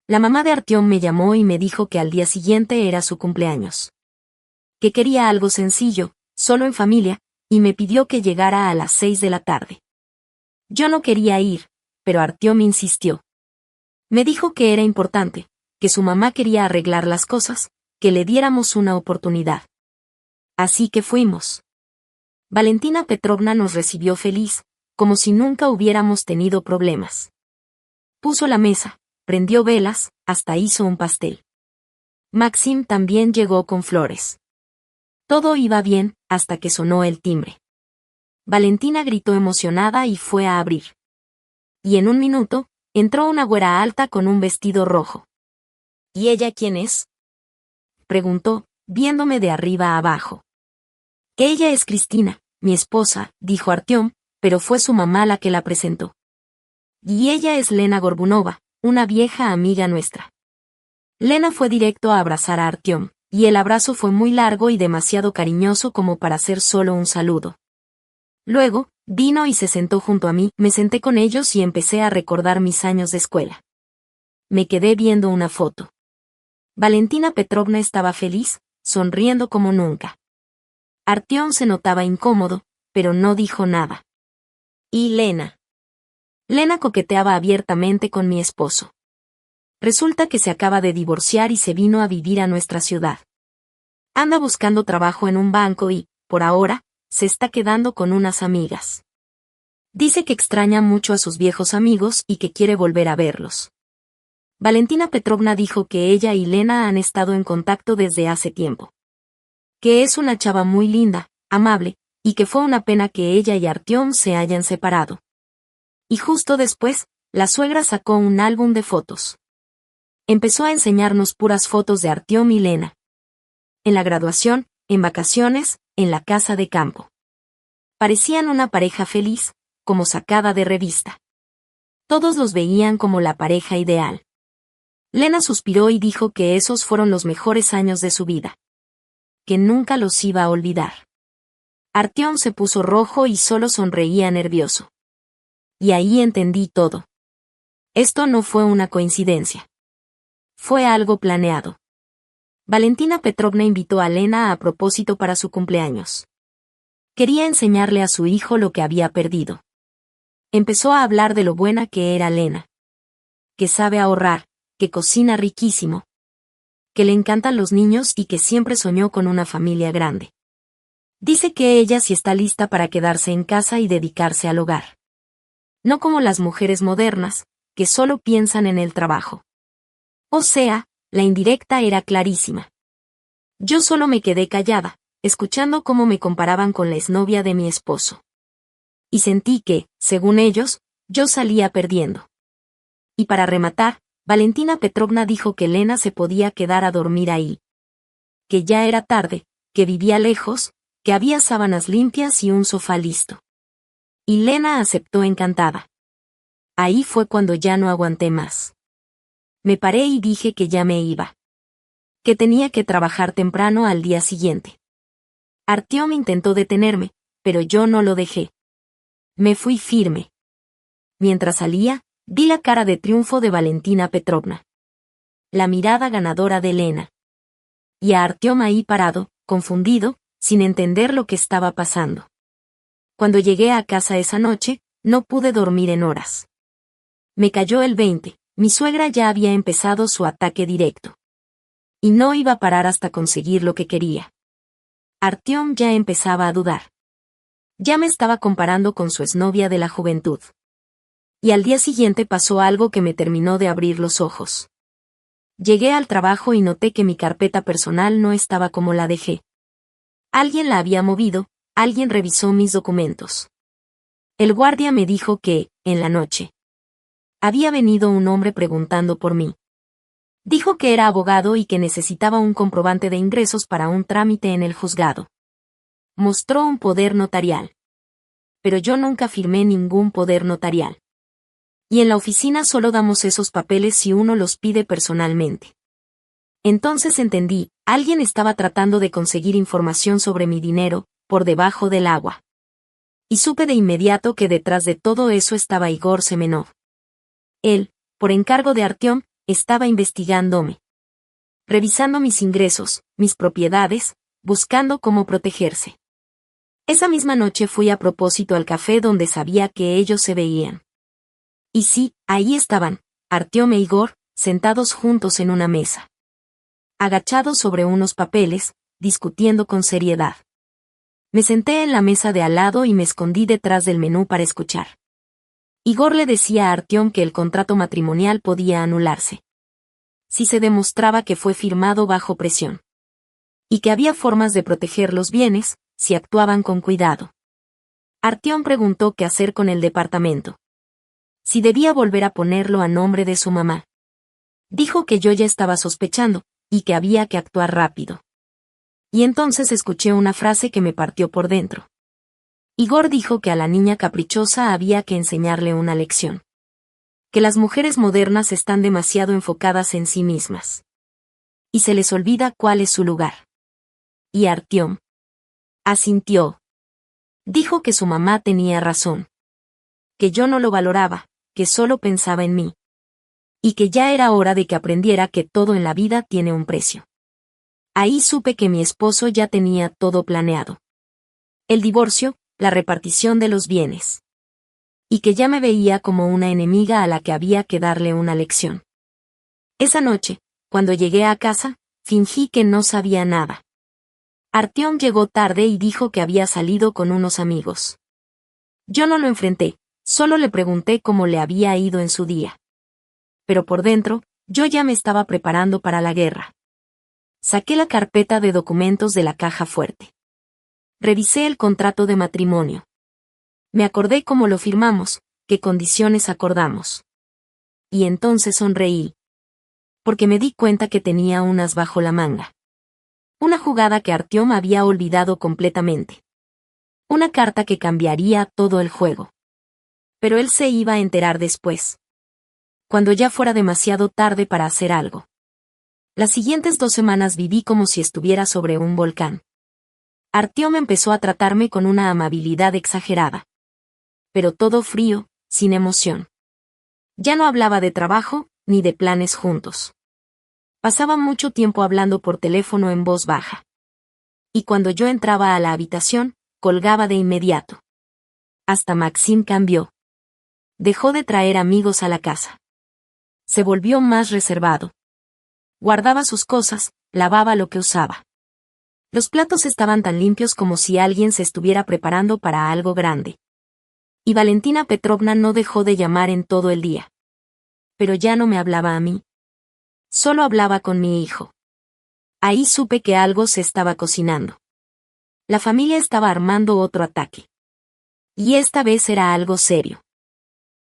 La mamá de Artyom me llamó y me dijo que al día siguiente era su cumpleaños. Que quería algo sencillo, solo en familia, y me pidió que llegara a las 6 de la tarde. Yo no quería ir, pero Artyom insistió. Me dijo que era importante, que su mamá quería arreglar las cosas, que le diéramos una oportunidad. Así que fuimos. Valentina Petrovna nos recibió feliz, como si nunca hubiéramos tenido problemas. Puso la mesa, prendió velas, hasta hizo un pastel. Maxim también llegó con flores. Todo iba bien, hasta que sonó el timbre. Valentina gritó emocionada y fue a abrir. Y en un minuto, entró una güera alta con un vestido rojo. ¿Y ella quién es?, preguntó, viéndome de arriba a abajo. Ella es Cristina, mi esposa, dijo Artyom, pero fue su mamá la que la presentó. Y ella es Lena Gorbunova, una vieja amiga nuestra. Lena fue directo a abrazar a Artyom, y el abrazo fue muy largo y demasiado cariñoso como para ser solo un saludo. Luego, vino y se sentó junto a mí, me senté con ellos y empecé a recordar mis años de escuela. Me quedé viendo una foto. Valentina Petrovna estaba feliz, sonriendo como nunca. Artyom se notaba incómodo, pero no dijo nada. ¿Y Lena? Lena coqueteaba abiertamente con mi esposo. Resulta que se acaba de divorciar y se vino a vivir a nuestra ciudad. Anda buscando trabajo en un banco y, por ahora, se está quedando con unas amigas. Dice que extraña mucho a sus viejos amigos y que quiere volver a verlos. Valentina Petrovna dijo que ella y Lena han estado en contacto desde hace tiempo. Que es una chava muy linda, amable, y que fue una pena que ella y Artyom se hayan separado. Y justo después, la suegra sacó un álbum de fotos. Empezó a enseñarnos puras fotos de Artyom y Lena. En la graduación, en vacaciones, en la casa de campo. Parecían una pareja feliz, como sacada de revista. Todos los veían como la pareja ideal. Lena suspiró y dijo que esos fueron los mejores años de su vida. Que nunca los iba a olvidar. Artyom se puso rojo y solo sonreía nervioso. Y ahí entendí todo. Esto no fue una coincidencia. Fue algo planeado. Valentina Petrovna invitó a Lena a propósito para su cumpleaños. Quería enseñarle a su hijo lo que había perdido. Empezó a hablar de lo buena que era Lena. Que sabe ahorrar, que cocina riquísimo. Que le encantan los niños y que siempre soñó con una familia grande. Dice que ella sí está lista para quedarse en casa y dedicarse al hogar. No como las mujeres modernas, que solo piensan en el trabajo. O sea, la indirecta era clarísima. Yo solo me quedé callada, escuchando cómo me comparaban con la exnovia de mi esposo. Y sentí que, según ellos, yo salía perdiendo. Y para rematar, Valentina Petrovna dijo que Lena se podía quedar a dormir ahí. Que ya era tarde, que vivía lejos, que había sábanas limpias y un sofá listo. Y Lena aceptó encantada. Ahí fue cuando ya no aguanté más. Me paré y dije que ya me iba. Que tenía que trabajar temprano al día siguiente. Artyom intentó detenerme, pero yo no lo dejé. Me fui firme. Mientras salía, vi la cara de triunfo de Valentina Petrovna. La mirada ganadora de Elena. Y a Artyom ahí parado, confundido, sin entender lo que estaba pasando. Cuando llegué a casa esa noche, no pude dormir en horas. Me cayó el 20, mi suegra ya había empezado su ataque directo. Y no iba a parar hasta conseguir lo que quería. Artyom ya empezaba a dudar. Ya me estaba comparando con su exnovia de la juventud. Y al día siguiente pasó algo que me terminó de abrir los ojos. Llegué al trabajo y noté que mi carpeta personal no estaba como la dejé. Alguien la había movido, alguien revisó mis documentos. El guardia me dijo que, en la noche, había venido un hombre preguntando por mí. Dijo que era abogado y que necesitaba un comprobante de ingresos para un trámite en el juzgado. Mostró un poder notarial. Pero yo nunca firmé ningún poder notarial. Y en la oficina solo damos esos papeles si uno los pide personalmente. Entonces entendí, alguien estaba tratando de conseguir información sobre mi dinero, por debajo del agua. Y supe de inmediato que detrás de todo eso estaba Igor Semenov. Él, por encargo de Artyom, estaba investigándome. Revisando mis ingresos, mis propiedades, buscando cómo protegerse. Esa misma noche fui a propósito al café donde sabía que ellos se veían. Y sí, ahí estaban, Artyom e Igor, sentados juntos en una mesa. Agachados sobre unos papeles, discutiendo con seriedad. Me senté en la mesa de al lado y me escondí detrás del menú para escuchar. Igor le decía a Artyom que el contrato matrimonial podía anularse. Si se demostraba que fue firmado bajo presión. Y que había formas de proteger los bienes, si actuaban con cuidado. Artyom preguntó qué hacer con el departamento. Si debía volver a ponerlo a nombre de su mamá. Dijo que yo ya estaba sospechando, y que había que actuar rápido. Y entonces escuché una frase que me partió por dentro. Igor dijo que a la niña caprichosa había que enseñarle una lección. Que las mujeres modernas están demasiado enfocadas en sí mismas. Y se les olvida cuál es su lugar. Y Artyom asintió. Dijo que su mamá tenía razón. Que yo no lo valoraba, que solo pensaba en mí. Y que ya era hora de que aprendiera que todo en la vida tiene un precio. Ahí supe que mi esposo ya tenía todo planeado. El divorcio, la repartición de los bienes. Y que ya me veía como una enemiga a la que había que darle una lección. Esa noche, cuando llegué a casa, fingí que no sabía nada. Artyom llegó tarde y dijo que había salido con unos amigos. Yo no lo enfrenté, solo le pregunté cómo le había ido en su día. Pero por dentro, yo ya me estaba preparando para la guerra. Saqué la carpeta de documentos de la caja fuerte. Revisé el contrato de matrimonio. Me acordé cómo lo firmamos, qué condiciones acordamos. Y entonces sonreí. Porque me di cuenta que tenía unas bajo la manga. Una jugada que Artyom había olvidado completamente. Una carta que cambiaría todo el juego. Pero él se iba a enterar después. Cuando ya fuera demasiado tarde para hacer algo. Las siguientes 2 semanas viví como si estuviera sobre un volcán. Artyom empezó a tratarme con una amabilidad exagerada. Pero todo frío, sin emoción. Ya no hablaba de trabajo, ni de planes juntos. Pasaba mucho tiempo hablando por teléfono en voz baja. Y cuando yo entraba a la habitación, colgaba de inmediato. Hasta Maxim cambió. Dejó de traer amigos a la casa. Se volvió más reservado. Guardaba sus cosas, lavaba lo que usaba. Los platos estaban tan limpios como si alguien se estuviera preparando para algo grande. Y Valentina Petrovna no dejó de llamar en todo el día. Pero ya no me hablaba a mí. Solo hablaba con mi hijo. Ahí supe que algo se estaba cocinando. La familia estaba armando otro ataque. Y esta vez era algo serio.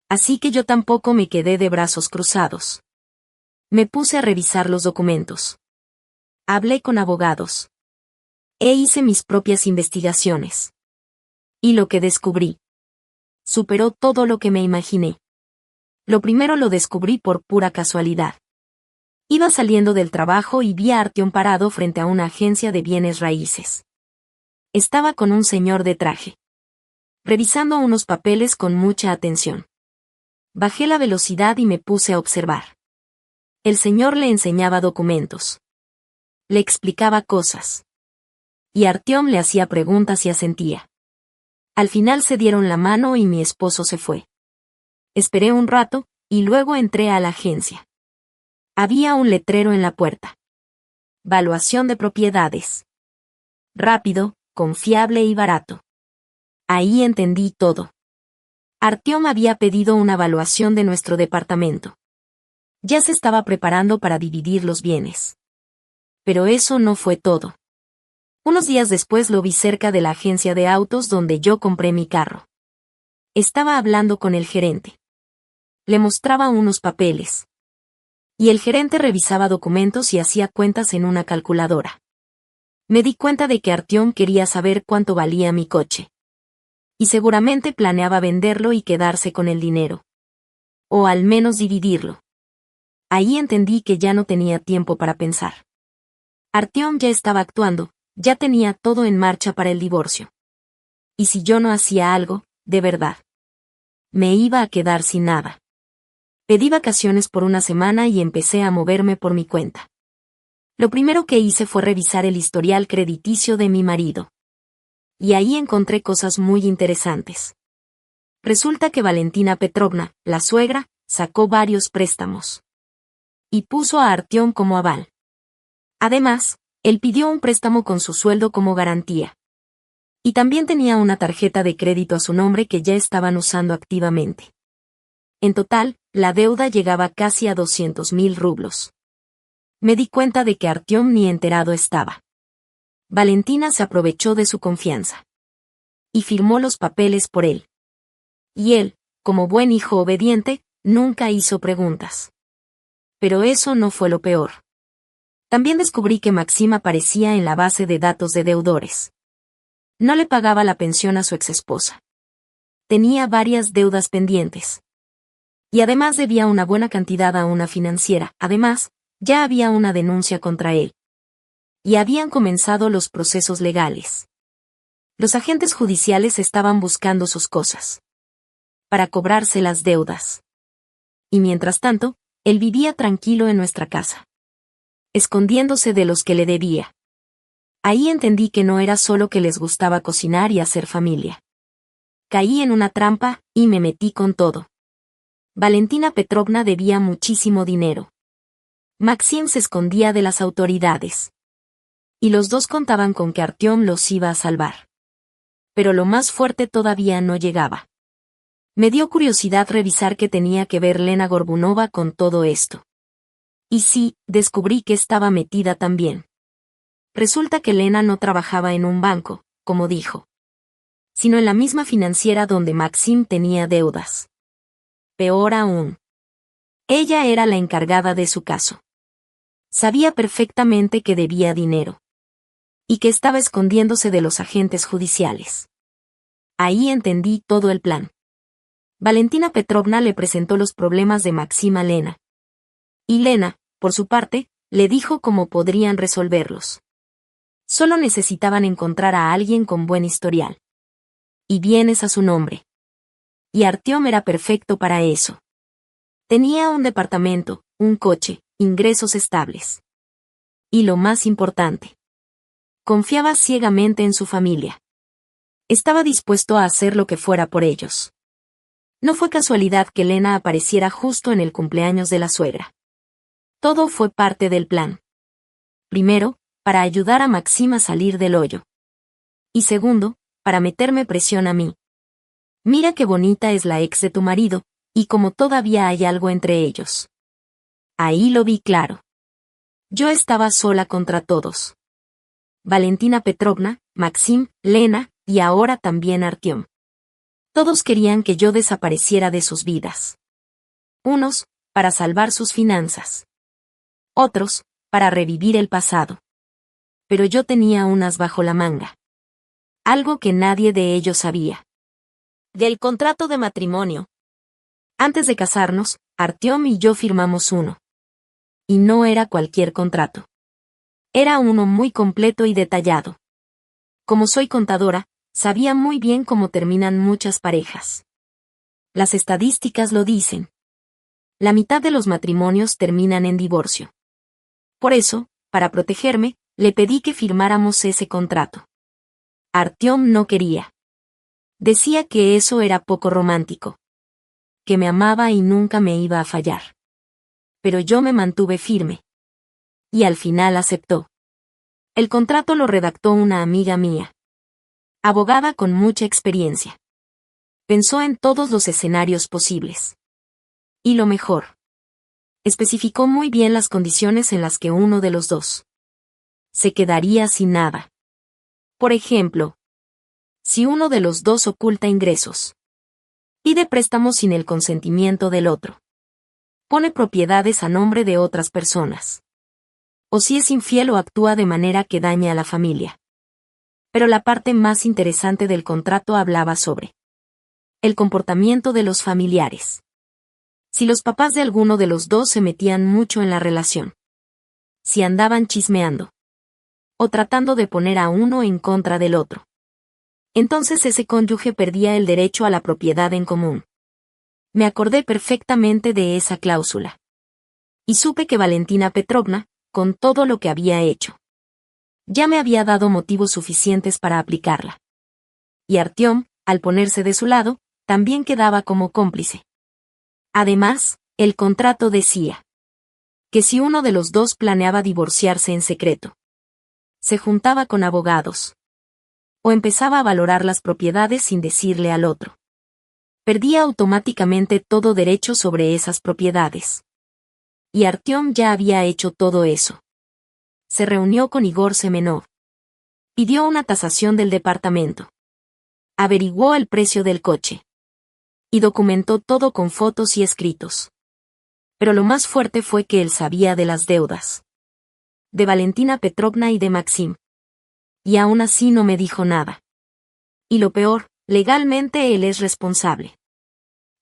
Así que yo tampoco me quedé de brazos cruzados. Me puse a revisar los documentos. Hablé con abogados. Hice mis propias investigaciones. Y lo que descubrí superó todo lo que me imaginé. Lo primero lo descubrí por pura casualidad. Iba saliendo del trabajo y vi a Artyom parado frente a una agencia de bienes raíces. Estaba con un señor de traje, revisando unos papeles con mucha atención. Bajé la velocidad y me puse a observar. El señor le enseñaba documentos. Le explicaba cosas. Y Artyom le hacía preguntas y asentía. Al final se dieron la mano y mi esposo se fue. Esperé un rato, y luego entré a la agencia. Había un letrero en la puerta. Valuación de propiedades. Rápido, confiable y barato. Ahí entendí todo. Artyom había pedido una valuación de nuestro departamento. Ya se estaba preparando para dividir los bienes. Pero eso no fue todo. Unos días después lo vi cerca de la agencia de autos donde yo compré mi carro. Estaba hablando con el gerente. Le mostraba unos papeles. Y el gerente revisaba documentos y hacía cuentas en una calculadora. Me di cuenta de que Artyom quería saber cuánto valía mi coche. Y seguramente planeaba venderlo y quedarse con el dinero. O al menos dividirlo. Ahí entendí que ya no tenía tiempo para pensar. Artyom ya estaba actuando, ya tenía todo en marcha para el divorcio. Y si yo no hacía algo, de verdad, me iba a quedar sin nada. Pedí vacaciones por una semana y empecé a moverme por mi cuenta. Lo primero que hice fue revisar el historial crediticio de mi marido. Y ahí encontré cosas muy interesantes. Resulta que Valentina Petrovna, la suegra, sacó varios préstamos. Y puso a Artyom como aval. Además, él pidió un préstamo con su sueldo como garantía. Y también tenía una tarjeta de crédito a su nombre que ya estaban usando activamente. En total, la deuda llegaba casi a 200.000 rublos. Me di cuenta de que Artyom ni enterado estaba. Valentina se aprovechó de su confianza. Y firmó los papeles por él. Y él, como buen hijo obediente, nunca hizo preguntas. Pero eso no fue lo peor. También descubrí que Maxim aparecía en la base de datos de deudores. No le pagaba la pensión a su exesposa. Tenía varias deudas pendientes. Y además debía una buena cantidad a una financiera. Además, ya había una denuncia contra él. Y habían comenzado los procesos legales. Los agentes judiciales estaban buscando sus cosas. Para cobrarse las deudas. Y mientras tanto, él vivía tranquilo en nuestra casa. Escondiéndose de los que le debía. Ahí entendí que no era solo que les gustaba cocinar y hacer familia. Caí en una trampa, y me metí con todo. Valentina Petrovna debía muchísimo dinero. Maxim se escondía de las autoridades. Y los dos contaban con que Artyom los iba a salvar. Pero lo más fuerte todavía no llegaba. Me dio curiosidad revisar qué tenía que ver Lena Gorbunova con todo esto. Y sí, descubrí que estaba metida también. Resulta que Lena no trabajaba en un banco, como dijo, sino en la misma financiera donde Maxim tenía deudas. Peor aún. Ella era la encargada de su caso. Sabía perfectamente que debía dinero. Y que estaba escondiéndose de los agentes judiciales. Ahí entendí todo el plan. Valentina Petrovna le presentó los problemas de Maxim a Lena. Y Lena, por su parte, le dijo cómo podrían resolverlos. Solo necesitaban encontrar a alguien con buen historial. Y bienes a su nombre. Y Artyom era perfecto para eso. Tenía un departamento, un coche, ingresos estables. Y lo más importante. Confiaba ciegamente en su familia. Estaba dispuesto a hacer lo que fuera por ellos. No fue casualidad que Lena apareciera justo en el cumpleaños de la suegra. Todo fue parte del plan. Primero, para ayudar a Maxim a salir del hoyo. Y segundo, para meterme presión a mí. Mira qué bonita es la ex de tu marido, y como todavía hay algo entre ellos. Ahí lo vi claro. Yo estaba sola contra todos. Valentina Petrovna, Maxim, Lena, y ahora también Artyom. Todos querían que yo desapareciera de sus vidas. Unos, para salvar sus finanzas. Otros, para revivir el pasado. Pero yo tenía unas bajo la manga. Algo que nadie de ellos sabía. Del contrato de matrimonio. Antes de casarnos, Artyom y yo firmamos uno. Y no era cualquier contrato. Era uno muy completo y detallado. Como soy contadora, sabía muy bien cómo terminan muchas parejas. Las estadísticas lo dicen. La mitad de los matrimonios terminan en divorcio. Por eso, para protegerme, le pedí que firmáramos ese contrato. Artyom no quería. Decía que eso era poco romántico. Que me amaba y nunca me iba a fallar. Pero yo me mantuve firme. Y al final aceptó. El contrato lo redactó una amiga mía. Abogada con mucha experiencia. Pensó en todos los escenarios posibles. Y lo mejor. Especificó muy bien las condiciones en las que uno de los dos se quedaría sin nada. Por ejemplo, si uno de los dos oculta ingresos, pide préstamos sin el consentimiento del otro, pone propiedades a nombre de otras personas, o si es infiel o actúa de manera que dañe a la familia. Pero la parte más interesante del contrato hablaba sobre el comportamiento de los familiares. Si los papás de alguno de los dos se metían mucho en la relación. Si andaban chismeando. O tratando de poner a uno en contra del otro. Entonces ese cónyuge perdía el derecho a la propiedad en común. Me acordé perfectamente de esa cláusula. Y supe que Valentina Petrovna, con todo lo que había hecho, ya me había dado motivos suficientes para aplicarla. Y Artyom, al ponerse de su lado, también quedaba como cómplice. Además, el contrato decía que si uno de los dos planeaba divorciarse en secreto, se juntaba con abogados, o empezaba a valorar las propiedades sin decirle al otro, perdía automáticamente todo derecho sobre esas propiedades. Y Artyom ya había hecho todo eso. Se reunió con Igor Semenov. Pidió una tasación del departamento. Averiguó el precio del coche. Y documentó todo con fotos y escritos. Pero lo más fuerte fue que él sabía de las deudas. De Valentina Petrovna y de Maxim. Y aún así no me dijo nada. Y lo peor, legalmente él es responsable.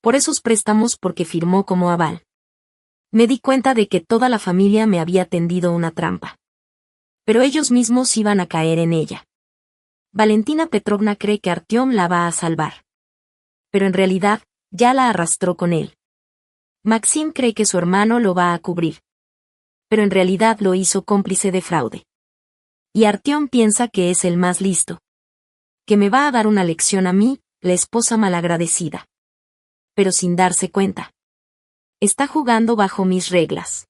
Por esos préstamos porque firmó como aval. Me di cuenta de que toda la familia me había tendido una trampa. Pero ellos mismos iban a caer en ella. Valentina Petrovna cree que Artyom la va a salvar. Pero en realidad, ya la arrastró con él. Maxim cree que su hermano lo va a cubrir. Pero en realidad lo hizo cómplice de fraude. Y Artyom piensa que es el más listo. Que me va a dar una lección a mí, la esposa malagradecida. Pero sin darse cuenta. Está jugando bajo mis reglas.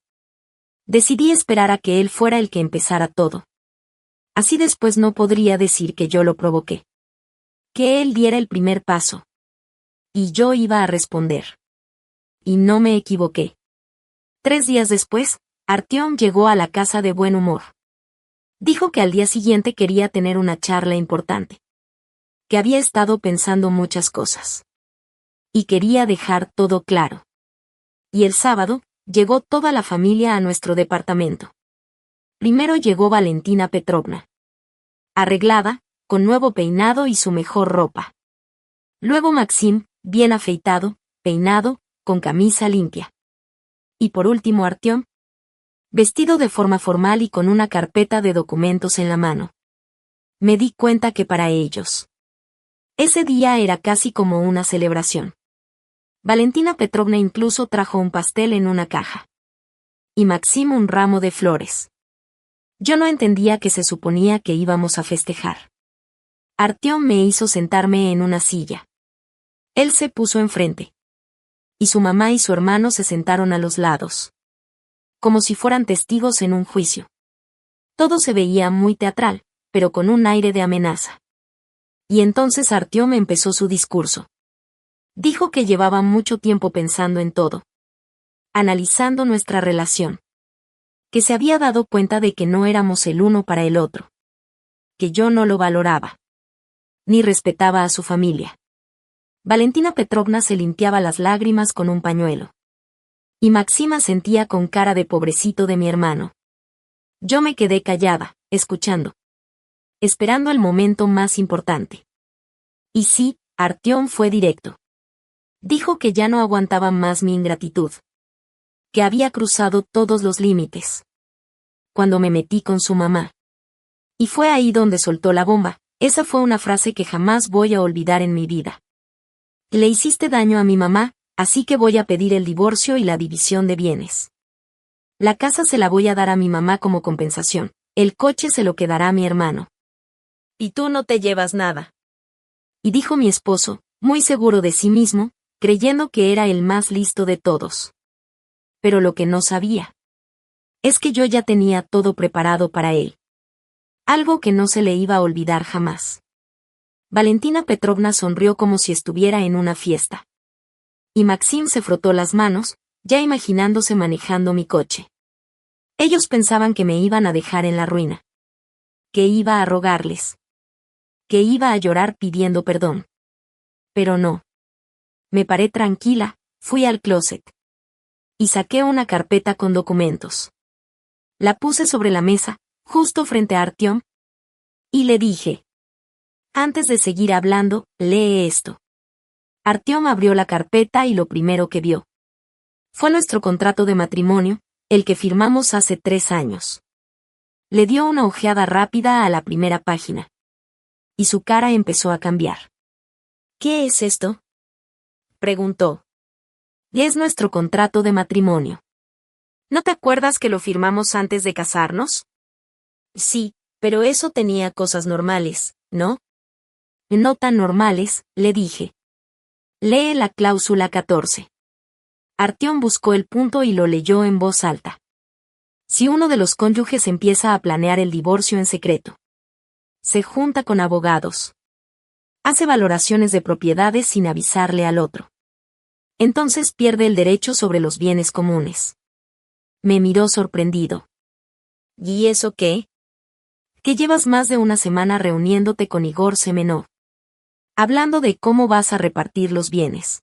Decidí esperar a que él fuera el que empezara todo. Así después no podría decir que yo lo provoqué. Que él diera el primer paso. Y yo iba a responder. Y no me equivoqué. 3 días después, Artyom llegó a la casa de buen humor. Dijo que al día siguiente quería tener una charla importante. Que había estado pensando muchas cosas. Y quería dejar todo claro. Y el sábado, llegó toda la familia a nuestro departamento. Primero llegó Valentina Petrovna. Arreglada, con nuevo peinado y su mejor ropa. Luego Maxim, bien afeitado, peinado, con camisa limpia. Y por último Artyom, vestido de forma formal y con una carpeta de documentos en la mano. Me di cuenta que para ellos, ese día era casi como una celebración. Valentina Petrovna incluso trajo un pastel en una caja. Y Maxim un ramo de flores. Yo no entendía que se suponía que íbamos a festejar. Artyom me hizo sentarme en una silla. Él se puso enfrente. Y su mamá y su hermano se sentaron a los lados. Como si fueran testigos en un juicio. Todo se veía muy teatral, pero con un aire de amenaza. Y entonces Artyom empezó su discurso. Dijo que llevaba mucho tiempo pensando en todo. Analizando nuestra relación. Que se había dado cuenta de que no éramos el uno para el otro. Que yo no lo valoraba. Ni respetaba a su familia. Valentina Petrovna se limpiaba las lágrimas con un pañuelo. Y Maxima sentía con cara de pobrecito de mi hermano. Yo me quedé callada, escuchando. Esperando el momento más importante. Y sí, Artyom fue directo. Dijo que ya no aguantaba más mi ingratitud. Que había cruzado todos los límites. Cuando me metí con su mamá. Y fue ahí donde soltó la bomba, Esa fue una frase que jamás voy a olvidar en mi vida. Le hiciste daño a mi mamá, así que voy a pedir el divorcio y la división de bienes. La casa se la voy a dar a mi mamá como compensación, el coche se lo quedará a mi hermano. Y tú no te llevas nada. Y dijo mi esposo, muy seguro de sí mismo, creyendo que era el más listo de todos. Pero lo que no sabía es que yo ya tenía todo preparado para él. Algo que no se le iba a olvidar jamás. Valentina Petrovna sonrió como si estuviera en una fiesta. Y Maxim se frotó las manos, ya imaginándose manejando mi coche. Ellos pensaban que me iban a dejar en la ruina. Que iba a rogarles. Que iba a llorar pidiendo perdón. Pero no. Me paré tranquila, fui al closet. Y saqué una carpeta con documentos. La puse sobre la mesa, justo frente a Artyom. Y le dije: antes de seguir hablando, lee esto. Artyom abrió la carpeta y lo primero que vio fue nuestro contrato de matrimonio, el que firmamos hace 3 años. Le dio una ojeada rápida a la primera página. Y su cara empezó a cambiar. ¿Qué es esto?, preguntó. Es nuestro contrato de matrimonio. ¿No te acuerdas que lo firmamos antes de casarnos? Sí, pero eso tenía cosas normales, ¿no? No tan normales, le dije. Lee la cláusula 14. Artyom buscó el punto y lo leyó en voz alta. Si uno de los cónyuges empieza a planear el divorcio en secreto, se junta con abogados, hace valoraciones de propiedades sin avisarle al otro, entonces pierde el derecho sobre los bienes comunes. Me miró sorprendido. ¿Y eso qué? Que llevas más de una semana reuniéndote con Igor Semenov, hablando de cómo vas a repartir los bienes.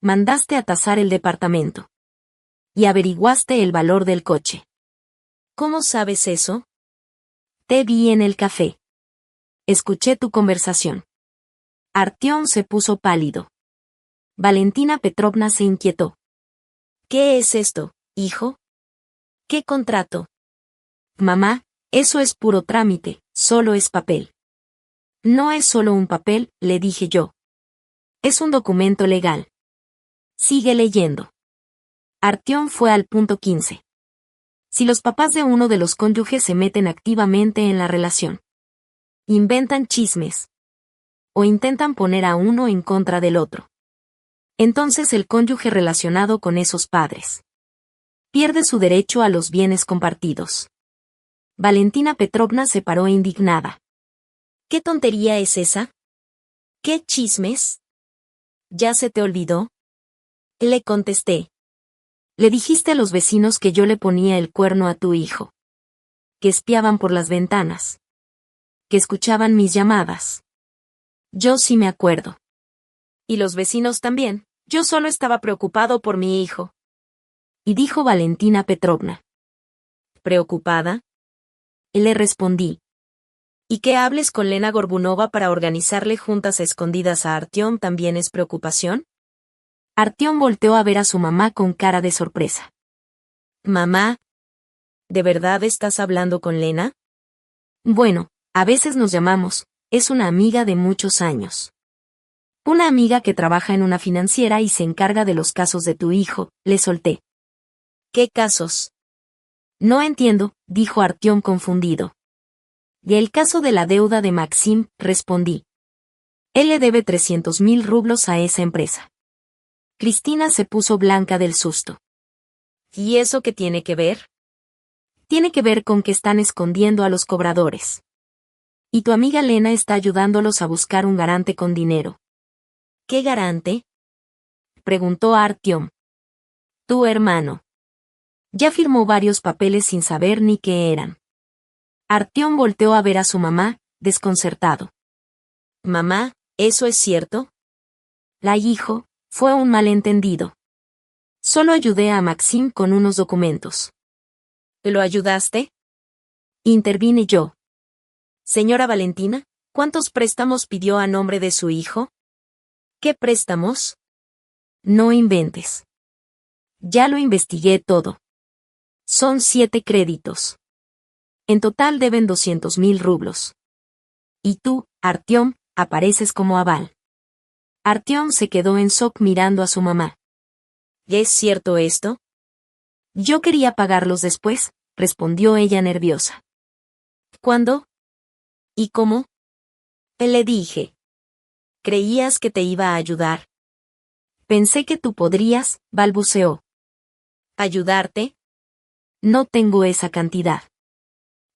Mandaste a tasar el departamento. Y averiguaste el valor del coche. ¿Cómo sabes eso? Te vi en el café. Escuché tu conversación. Artyom se puso pálido. Valentina Petrovna se inquietó. ¿Qué es esto, hijo? ¿Qué contrato? Mamá, eso es puro trámite, solo es papel. No es solo un papel, le dije yo. Es un documento legal. Sigue leyendo. Artyom fue al punto 15. Si los papás de uno de los cónyuges se meten activamente en la relación, inventan chismes, o intentan poner a uno en contra del otro, entonces el cónyuge relacionado con esos padres pierde su derecho a los bienes compartidos. Valentina Petrovna se paró indignada. ¿Qué tontería es esa? ¿Qué chismes? ¿Ya se te olvidó? Le contesté. Le dijiste a los vecinos que yo le ponía el cuerno a tu hijo. Que espiaban por las ventanas. Que escuchaban mis llamadas. Yo sí me acuerdo. Y los vecinos también. Yo solo estaba preocupado por mi hijo. Y dijo Valentina Petrovna. ¿Preocupada? Le respondí. ¿Y que hables con Lena Gorbunova para organizarle juntas escondidas a Artyom también es preocupación? Artyom volteó a ver a su mamá con cara de sorpresa. Mamá, ¿de verdad estás hablando con Lena? Bueno, a veces nos llamamos, es una amiga de muchos años. Una amiga que trabaja en una financiera y se encarga de los casos de tu hijo, le solté. ¿Qué casos? No entiendo, dijo Artyom confundido. Y el caso de la deuda de Maxim, respondí. Él le debe 300.000 rublos a esa empresa. Cristina se puso blanca del susto. ¿Y eso qué tiene que ver? Tiene que ver con que están escondiendo a los cobradores. Y tu amiga Lena está ayudándolos a buscar un garante con dinero. ¿Qué garante?, preguntó Artyom. Tu hermano. Ya firmó varios papeles sin saber ni qué eran. Artyom volteó a ver a su mamá, desconcertado. Mamá, ¿eso es cierto? La hijo, fue un malentendido. Solo ayudé a Maxim con unos documentos. ¿Lo ayudaste? Intervine yo. Señora Valentina, ¿cuántos préstamos pidió a nombre de su hijo? ¿Qué préstamos? No inventes. Ya lo investigué todo. Son 7 créditos. En total deben 200.000 rublos. Y tú, Artyom, apareces como aval. Artyom se quedó en shock mirando a su mamá. ¿Es cierto esto? Yo quería pagarlos después, respondió ella nerviosa. ¿Cuándo? ¿Y cómo? Le dije. ¿Creías que te iba a ayudar? Pensé que tú podrías, balbuceó. ¿Ayudarte? No tengo esa cantidad.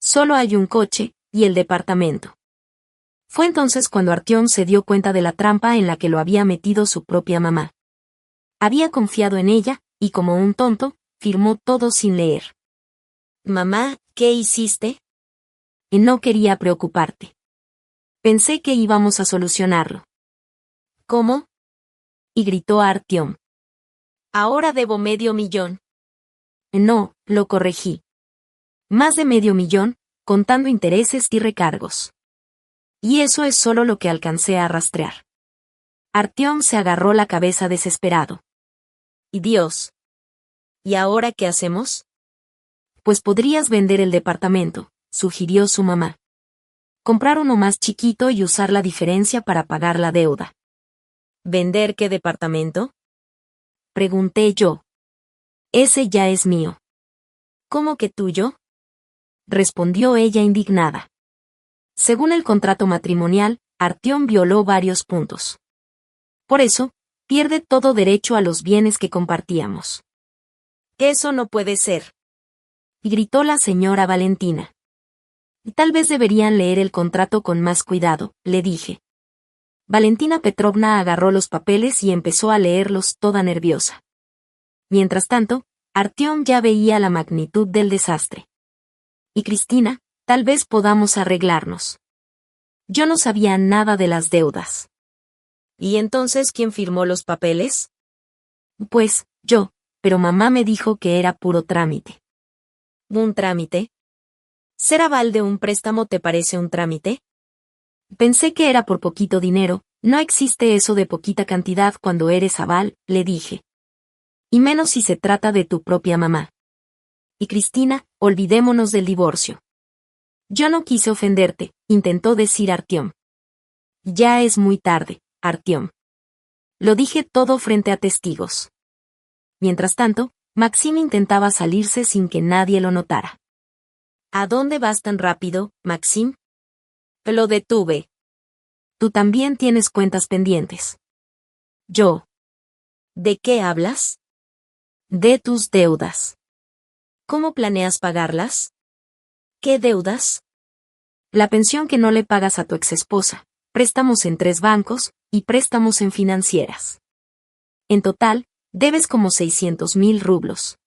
Solo hay un coche, y el departamento. Fue entonces cuando Artyom se dio cuenta de la trampa en la que lo había metido su propia mamá. Había confiado en ella, y como un tonto, firmó todo sin leer. Mamá, ¿qué hiciste? Y no quería preocuparte. Pensé que íbamos a solucionarlo. ¿Cómo? Y gritó a Artyom. Ahora debo $500,000. No, lo corregí. Más de $500,000, contando intereses y recargos. Y eso es solo lo que alcancé a rastrear. Artyom se agarró la cabeza desesperado. ¿Y Dios? ¿Y ahora qué hacemos? Pues podrías vender el departamento, sugirió su mamá. Comprar uno más chiquito y usar la diferencia para pagar la deuda. ¿Vender qué departamento? Pregunté yo. Ese ya es mío. ¿Cómo que tuyo? Respondió ella indignada. Según el contrato matrimonial, Artyom violó varios puntos. Por eso, pierde todo derecho a los bienes que compartíamos. Eso no puede ser. Y gritó la señora Valentina. Tal vez deberían leer el contrato con más cuidado, le dije. Valentina Petrovna agarró los papeles y empezó a leerlos toda nerviosa. Mientras tanto, Artyom ya veía la magnitud del desastre. Y Cristina, tal vez podamos arreglarnos. Yo no sabía nada de las deudas. ¿Y entonces quién firmó los papeles? Pues, yo, pero mamá me dijo que era puro trámite. ¿Un trámite? ¿Ser aval de un préstamo te parece un trámite? Pensé que era por poquito dinero, no existe eso de poquita cantidad cuando eres aval, le dije. Y menos si se trata de tu propia mamá. Y Cristina, olvidémonos del divorcio. Yo no quise ofenderte, intentó decir Artyom. Ya es muy tarde, Artyom. Lo dije todo frente a testigos. Mientras tanto, Maxim intentaba salirse sin que nadie lo notara. ¿A dónde vas tan rápido, Maxim? Lo detuve. Tú también tienes cuentas pendientes. Yo. ¿De qué hablas? De tus deudas. ¿Cómo planeas pagarlas? ¿Qué deudas? La pensión que no le pagas a tu exesposa, préstamos en 3 bancos, y préstamos en financieras. En total, debes como 600,000 rublos.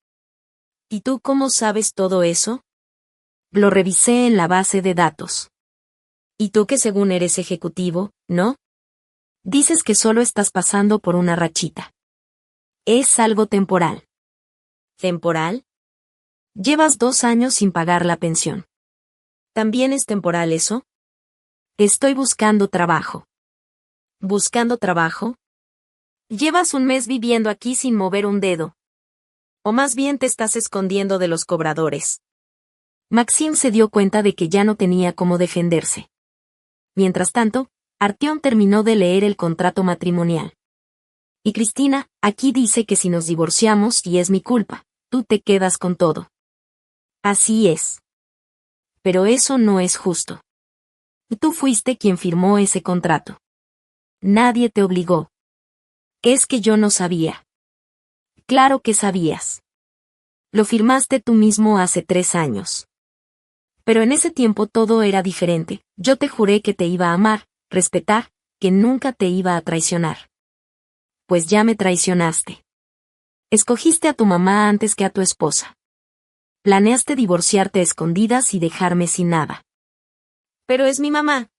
¿Y tú cómo sabes todo eso? Lo revisé en la base de datos. ¿Y tú que según eres ejecutivo, no? Dices que solo estás pasando por una rachita. Es algo temporal. ¿Temporal? Llevas 2 años sin pagar la pensión. ¿También es temporal eso? Estoy buscando trabajo. ¿Buscando trabajo? Llevas un mes viviendo aquí sin mover un dedo. ¿O más bien te estás escondiendo de los cobradores? Maxim se dio cuenta de que ya no tenía cómo defenderse. Mientras tanto, Artyom terminó de leer el contrato matrimonial. Y Cristina, aquí dice que si nos divorciamos y es mi culpa, tú te quedas con todo. Así es. Pero eso no es justo. Tú fuiste quien firmó ese contrato. Nadie te obligó. Es que yo no sabía. Claro que sabías. Lo firmaste tú mismo hace 3 años. Pero en ese tiempo todo era diferente, yo te juré que te iba a amar, respetar, que nunca te iba a traicionar. Pues ya me traicionaste. Escogiste a tu mamá antes que a tu esposa. Planeaste divorciarte a escondidas y dejarme sin nada. Pero es mi mamá.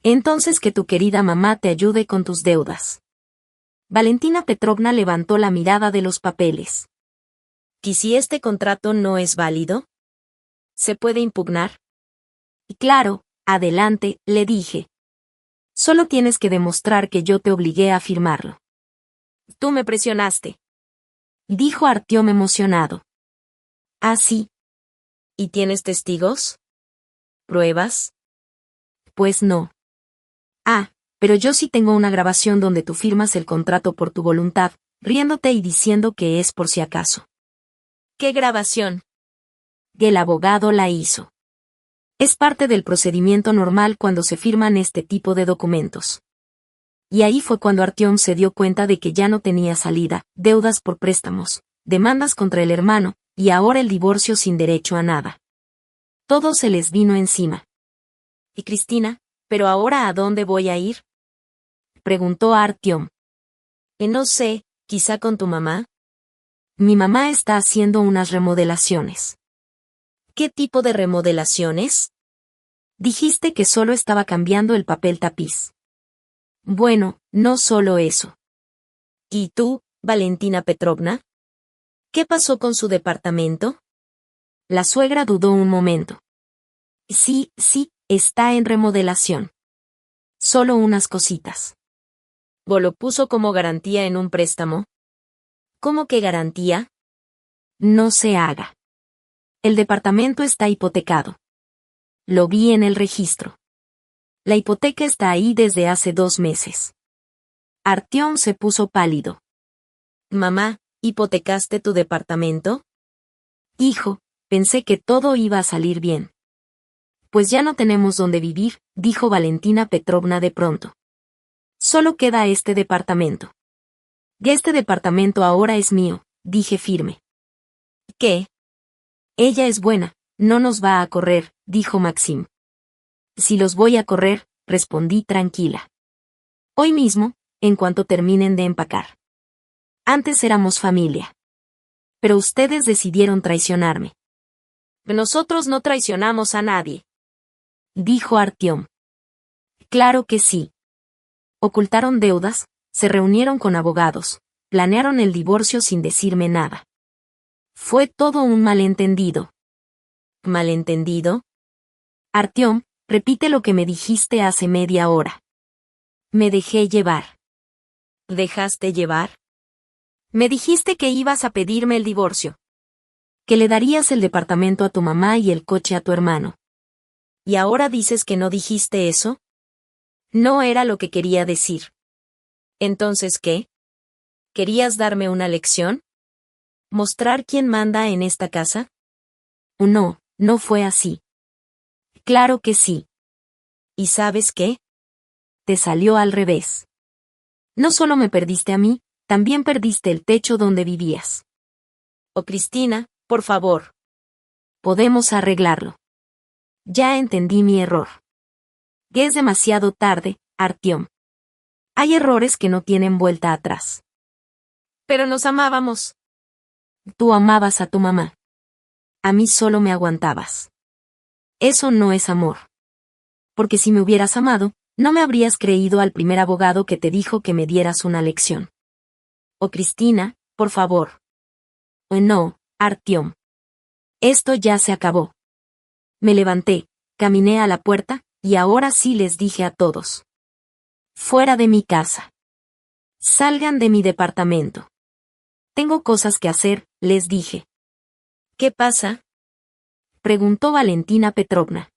Entonces que tu querida mamá te ayude con tus deudas. Valentina Petrovna levantó la mirada de los papeles. ¿Y si este contrato no es válido? ¿Se puede impugnar? Y claro, adelante, le dije. Solo tienes que demostrar que yo te obligué a firmarlo. Tú me presionaste. Dijo Artyom emocionado. Ah, sí. ¿Y tienes testigos? ¿Pruebas? Pues no. Ah, pero yo sí tengo una grabación donde tú firmas el contrato por tu voluntad, riéndote y diciendo que es por si acaso. ¿Qué grabación? El abogado la hizo. Es parte del procedimiento normal cuando se firman este tipo de documentos. Y ahí fue cuando Artyom se dio cuenta de que ya no tenía salida, deudas por préstamos, demandas contra el hermano, y ahora el divorcio sin derecho a nada. Todo se les vino encima. ¿Y Cristina? ¿Pero ahora a dónde voy a ir? Preguntó Artyom. No sé, quizá con tu mamá. Mi mamá está haciendo unas remodelaciones. ¿Qué tipo de remodelaciones? Dijiste que solo estaba cambiando el papel tapiz. Bueno, no solo eso. ¿Y tú, Valentina Petrovna? ¿Qué pasó con su departamento? La suegra dudó un momento. Sí, está en remodelación. Solo unas cositas. ¿O lo puso como garantía en un préstamo? ¿Cómo que garantía? No se haga. El departamento está hipotecado. Lo vi en el registro. La hipoteca está ahí desde hace 2 meses. Artyom se puso pálido. Mamá, ¿hipotecaste tu departamento? Hijo, pensé que todo iba a salir bien. Pues ya no tenemos dónde vivir, dijo Valentina Petrovna de pronto. Solo queda este departamento. Y este departamento ahora es mío, dije firme. ¿Qué? Ella es buena, no nos va a correr, dijo Maxim. Si los voy a correr, respondí tranquila. Hoy mismo, en cuanto terminen de empacar. Antes éramos familia. Pero ustedes decidieron traicionarme. Nosotros no traicionamos a nadie, dijo Artyom. Claro que sí. Ocultaron deudas, se reunieron con abogados, planearon el divorcio sin decirme nada. Fue todo un malentendido. ¿Malentendido? Artyom, repite lo que me dijiste hace media hora. Me dejé llevar. ¿Dejaste llevar? Me dijiste que ibas a pedirme el divorcio. Que le darías el departamento a tu mamá y el coche a tu hermano. ¿Y ahora dices que no dijiste eso? No era lo que quería decir. ¿Entonces qué? ¿Querías darme una lección? ¿Mostrar quién manda en esta casa? No, no fue así. Claro que sí. ¿Y sabes qué? Te salió al revés. No solo me perdiste a mí, también perdiste el techo donde vivías. Oh, Cristina, por favor. Podemos arreglarlo. Ya entendí mi error. Es demasiado tarde, Artyom. Hay errores que no tienen vuelta atrás. Pero nos amábamos. Tú amabas a tu mamá. A mí solo me aguantabas. Eso no es amor. Porque si me hubieras amado, no me habrías creído al primer abogado que te dijo que me dieras una lección. Oh, Cristina, por favor. No, Artyom. Esto ya se acabó. Me levanté, caminé a la puerta, y ahora sí les dije a todos. Fuera de mi casa. Salgan de mi departamento. Tengo cosas que hacer, les dije. ¿Qué pasa? Preguntó Valentina Petrovna.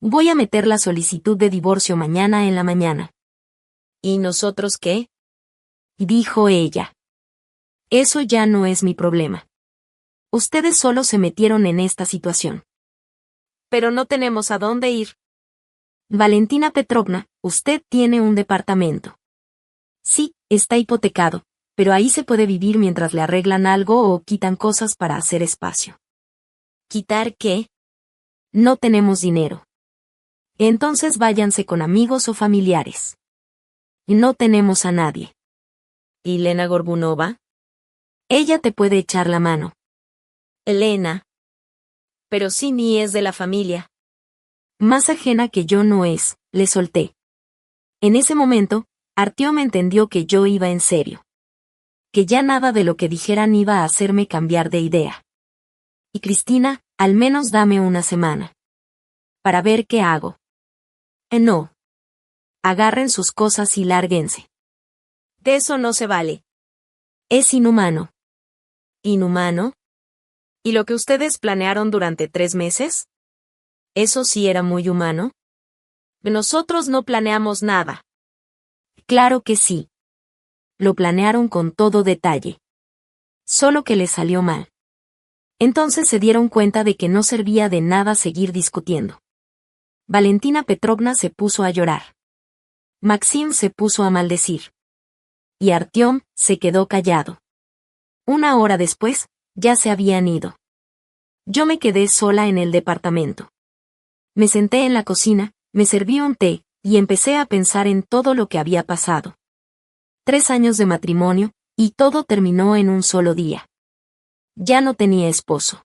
Voy a meter la solicitud de divorcio mañana en la mañana. ¿Y nosotros qué? Dijo ella. Eso ya no es mi problema. Ustedes solo se metieron en esta situación. Pero no tenemos a dónde ir. Valentina Petrovna, usted tiene un departamento. Sí, está hipotecado, pero ahí se puede vivir mientras le arreglan algo o quitan cosas para hacer espacio. ¿Quitar qué? No tenemos dinero. Entonces váyanse con amigos o familiares. No tenemos a nadie. ¿Y Lena Gorbunova? Ella te puede echar la mano. Elena. Pero sí ni es de la familia. Más ajena que yo no es, le solté. En ese momento, Artyom entendió que yo iba en serio. Que ya nada de lo que dijeran iba a hacerme cambiar de idea. Y Cristina, al menos dame una semana. Para ver qué hago. No. Agarren sus cosas y lárguense. De eso no se vale. Es inhumano. ¿Inhumano? ¿Y lo que ustedes planearon durante 3 meses? ¿Eso sí era muy humano? Nosotros no planeamos nada. Claro que sí. Lo planearon con todo detalle. Solo que les salió mal. Entonces se dieron cuenta de que no servía de nada seguir discutiendo. Valentina Petrovna se puso a llorar. Maxim se puso a maldecir. Y Artyom se quedó callado. Una hora después, ya se habían ido. Yo me quedé sola en el departamento. Me senté en la cocina, me serví un té, y empecé a pensar en todo lo que había pasado. 3 años de matrimonio, y todo terminó en un solo día. Ya no tenía esposo.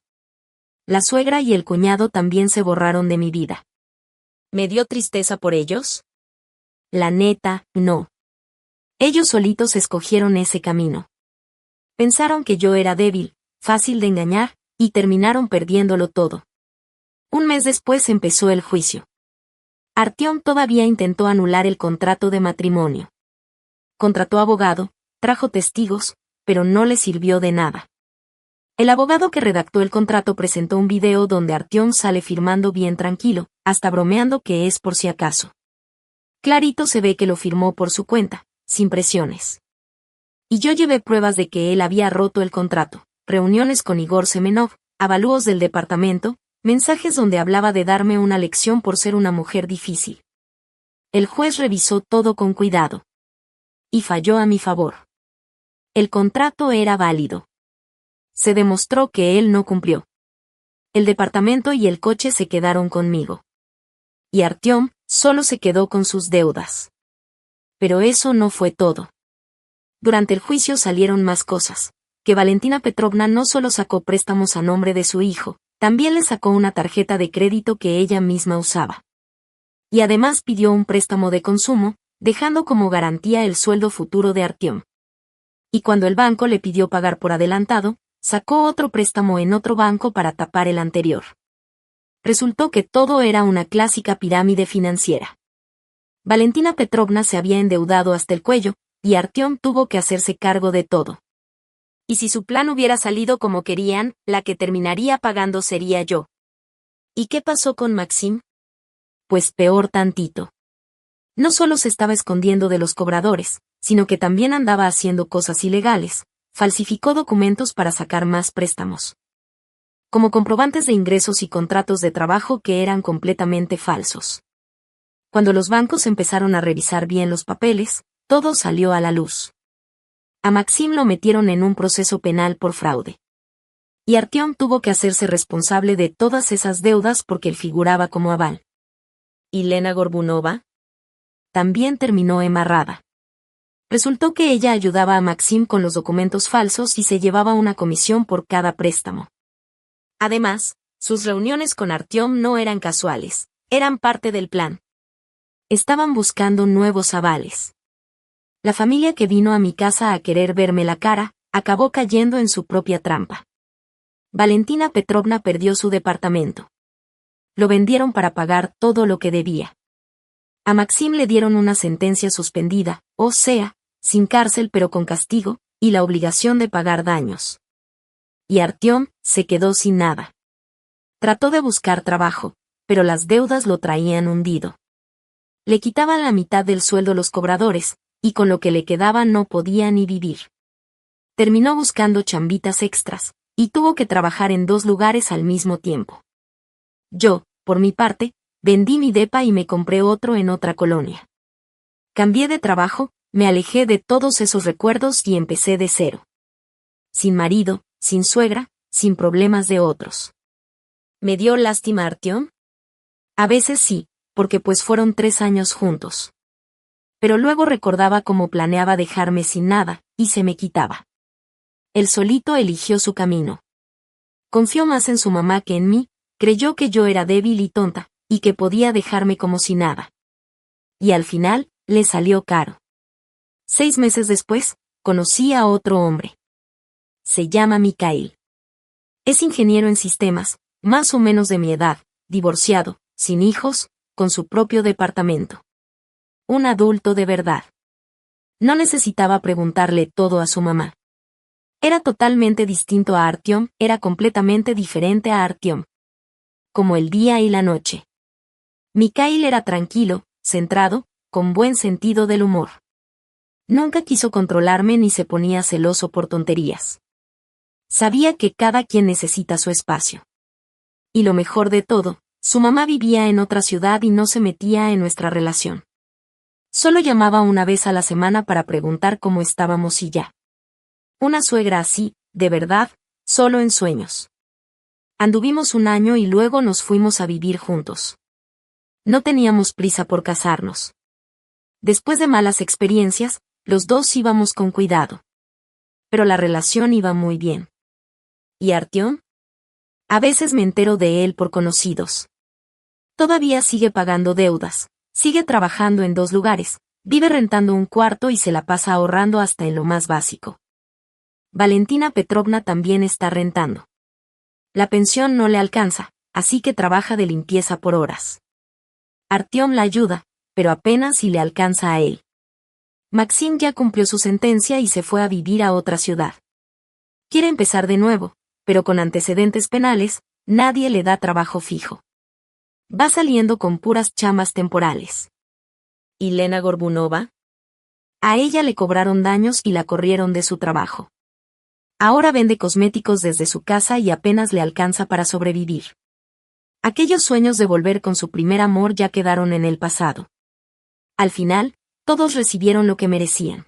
La suegra y el cuñado también se borraron de mi vida. ¿Me dio tristeza por ellos? La neta, no. Ellos solitos escogieron ese camino. Pensaron que yo era débil, fácil de engañar, y terminaron perdiéndolo todo. Un mes después empezó el juicio. Artyom todavía intentó anular el contrato de matrimonio. Contrató abogado, trajo testigos, pero no le sirvió de nada. El abogado que redactó el contrato presentó un video donde Artyom sale firmando bien tranquilo, hasta bromeando que es por si acaso. Clarito se ve que lo firmó por su cuenta, sin presiones. Y yo llevé pruebas de que él había roto el contrato, reuniones con Igor Semenov, avalúos del departamento, mensajes donde hablaba de darme una lección por ser una mujer difícil. El juez revisó todo con cuidado. Y falló a mi favor. El contrato era válido. Se demostró que él no cumplió. El departamento y el coche se quedaron conmigo. Y Artyom solo se quedó con sus deudas. Pero eso no fue todo. Durante el juicio salieron más cosas, que Valentina Petrovna no solo sacó préstamos a nombre de su hijo, también le sacó una tarjeta de crédito que ella misma usaba. Y además pidió un préstamo de consumo, dejando como garantía el sueldo futuro de Artyom. Y cuando el banco le pidió pagar por adelantado, sacó otro préstamo en otro banco para tapar el anterior. Resultó que todo era una clásica pirámide financiera. Valentina Petrovna se había endeudado hasta el cuello, y Artyom tuvo que hacerse cargo de todo. Y si su plan hubiera salido como querían, la que terminaría pagando sería yo. ¿Y qué pasó con Maxim? Pues peor tantito. No solo se estaba escondiendo de los cobradores, sino que también andaba haciendo cosas ilegales, falsificó documentos para sacar más préstamos. Como comprobantes de ingresos y contratos de trabajo que eran completamente falsos. Cuando los bancos empezaron a revisar bien los papeles, todo salió a la luz. A Maxim lo metieron en un proceso penal por fraude. Y Artyom tuvo que hacerse responsable de todas esas deudas porque él figuraba como aval. ¿Y Lena Gorbunova? También terminó embarrada. Resultó que ella ayudaba a Maxim con los documentos falsos y se llevaba una comisión por cada préstamo. Además, sus reuniones con Artyom no eran casuales, eran parte del plan. Estaban buscando nuevos avales. La familia que vino a mi casa a querer verme la cara, acabó cayendo en su propia trampa. Valentina Petrovna perdió su departamento. Lo vendieron para pagar todo lo que debía. A Maxim le dieron una sentencia suspendida, o sea, sin cárcel pero con castigo, y la obligación de pagar daños. Y Artyom se quedó sin nada. Trató de buscar trabajo, pero las deudas lo traían hundido. Le quitaban la mitad del sueldo los cobradores, y con lo que le quedaba no podía ni vivir. Terminó buscando chambitas extras, y tuvo que trabajar en 2 lugares al mismo tiempo. Yo, por mi parte, vendí mi depa y me compré otro en otra colonia. Cambié de trabajo, me alejé de todos esos recuerdos y empecé de cero. Sin marido, sin suegra, sin problemas de otros. ¿Me dio lástima Artyom? A veces sí, porque pues fueron 3 años juntos. Pero luego recordaba cómo planeaba dejarme sin nada, y se me quitaba. Él solito eligió su camino. Confió más en su mamá que en mí, creyó que yo era débil y tonta, y que podía dejarme como si nada. Y al final, le salió caro. 6 meses después, conocí a otro hombre. Se llama Mikhail. Es ingeniero en sistemas, más o menos de mi edad, divorciado, sin hijos, con su propio departamento. Un adulto de verdad. No necesitaba preguntarle todo a su mamá. Era totalmente distinto a Artyom, era completamente diferente a Artyom. Como el día y la noche. Mikhail era tranquilo, centrado, con buen sentido del humor. Nunca quiso controlarme ni se ponía celoso por tonterías. Sabía que cada quien necesita su espacio. Y lo mejor de todo, su mamá vivía en otra ciudad y no se metía en nuestra relación. Solo llamaba una vez a la semana para preguntar cómo estábamos y ya. Una suegra así, de verdad, solo en sueños. Anduvimos un año y luego nos fuimos a vivir juntos. No teníamos prisa por casarnos. Después de malas experiencias, los dos íbamos con cuidado. Pero la relación iba muy bien. ¿Y Artyom? A veces me entero de él por conocidos. Todavía sigue pagando deudas, sigue trabajando en 2 lugares, vive rentando un cuarto y se la pasa ahorrando hasta en lo más básico. Valentina Petrovna también está rentando. La pensión no le alcanza, así que trabaja de limpieza por horas. Artyom la ayuda, pero apenas si le alcanza a él. Maxim ya cumplió su sentencia y se fue a vivir a otra ciudad. Quiere empezar de nuevo, pero con antecedentes penales, nadie le da trabajo fijo. Va saliendo con puras chamas temporales. ¿Y Lena Gorbunova? A ella le cobraron daños y la corrieron de su trabajo. Ahora vende cosméticos desde su casa y apenas le alcanza para sobrevivir. Aquellos sueños de volver con su primer amor ya quedaron en el pasado. Al final, todos recibieron lo que merecían.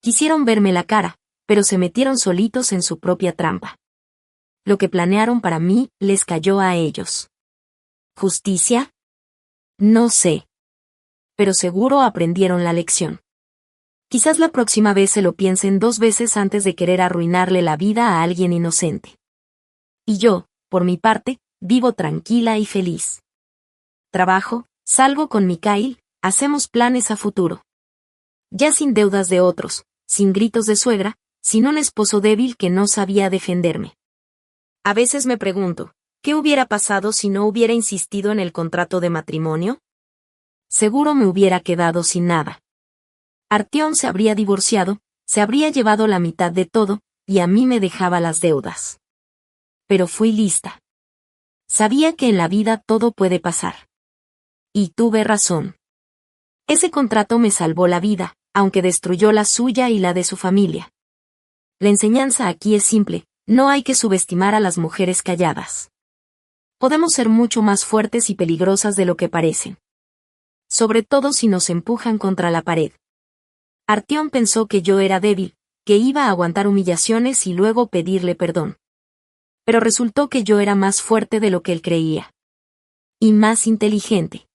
Quisieron verme la cara, pero se metieron solitos en su propia trampa. Lo que planearon para mí les cayó a ellos. ¿Justicia? No sé. Pero seguro aprendieron la lección. Quizás la próxima vez se lo piensen 2 veces antes de querer arruinarle la vida a alguien inocente. Y yo, por mi parte, vivo tranquila y feliz. Trabajo, salgo con Mikhail, hacemos planes a futuro. Ya sin deudas de otros, sin gritos de suegra, sin un esposo débil que no sabía defenderme. A veces me pregunto, ¿qué hubiera pasado si no hubiera insistido en el contrato de matrimonio? Seguro me hubiera quedado sin nada. Artyom se habría divorciado, se habría llevado la mitad de todo, y a mí me dejaba las deudas. Pero fui lista. Sabía que en la vida todo puede pasar. Y tuve razón. Ese contrato me salvó la vida, aunque destruyó la suya y la de su familia. La enseñanza aquí es simple, no hay que subestimar a las mujeres calladas. Podemos ser mucho más fuertes y peligrosas de lo que parecen. Sobre todo si nos empujan contra la pared. Artyom pensó que yo era débil, que iba a aguantar humillaciones y luego pedirle perdón. Pero resultó que yo era más fuerte de lo que él creía. Y más inteligente.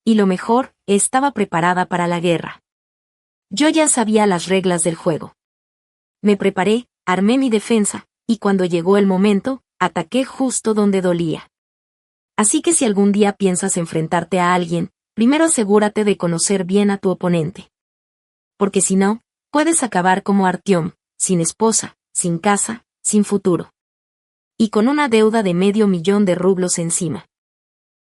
Y lo mejor, estaba preparada para la guerra. Yo ya sabía las reglas del juego. Me preparé, armé mi defensa, y cuando llegó el momento, ataqué justo donde dolía. Así que si algún día piensas enfrentarte a alguien, primero asegúrate de conocer bien a tu oponente. Porque si no, puedes acabar como Artyom, sin esposa, sin casa, sin futuro. Y con una deuda de $500,000 de rublos encima.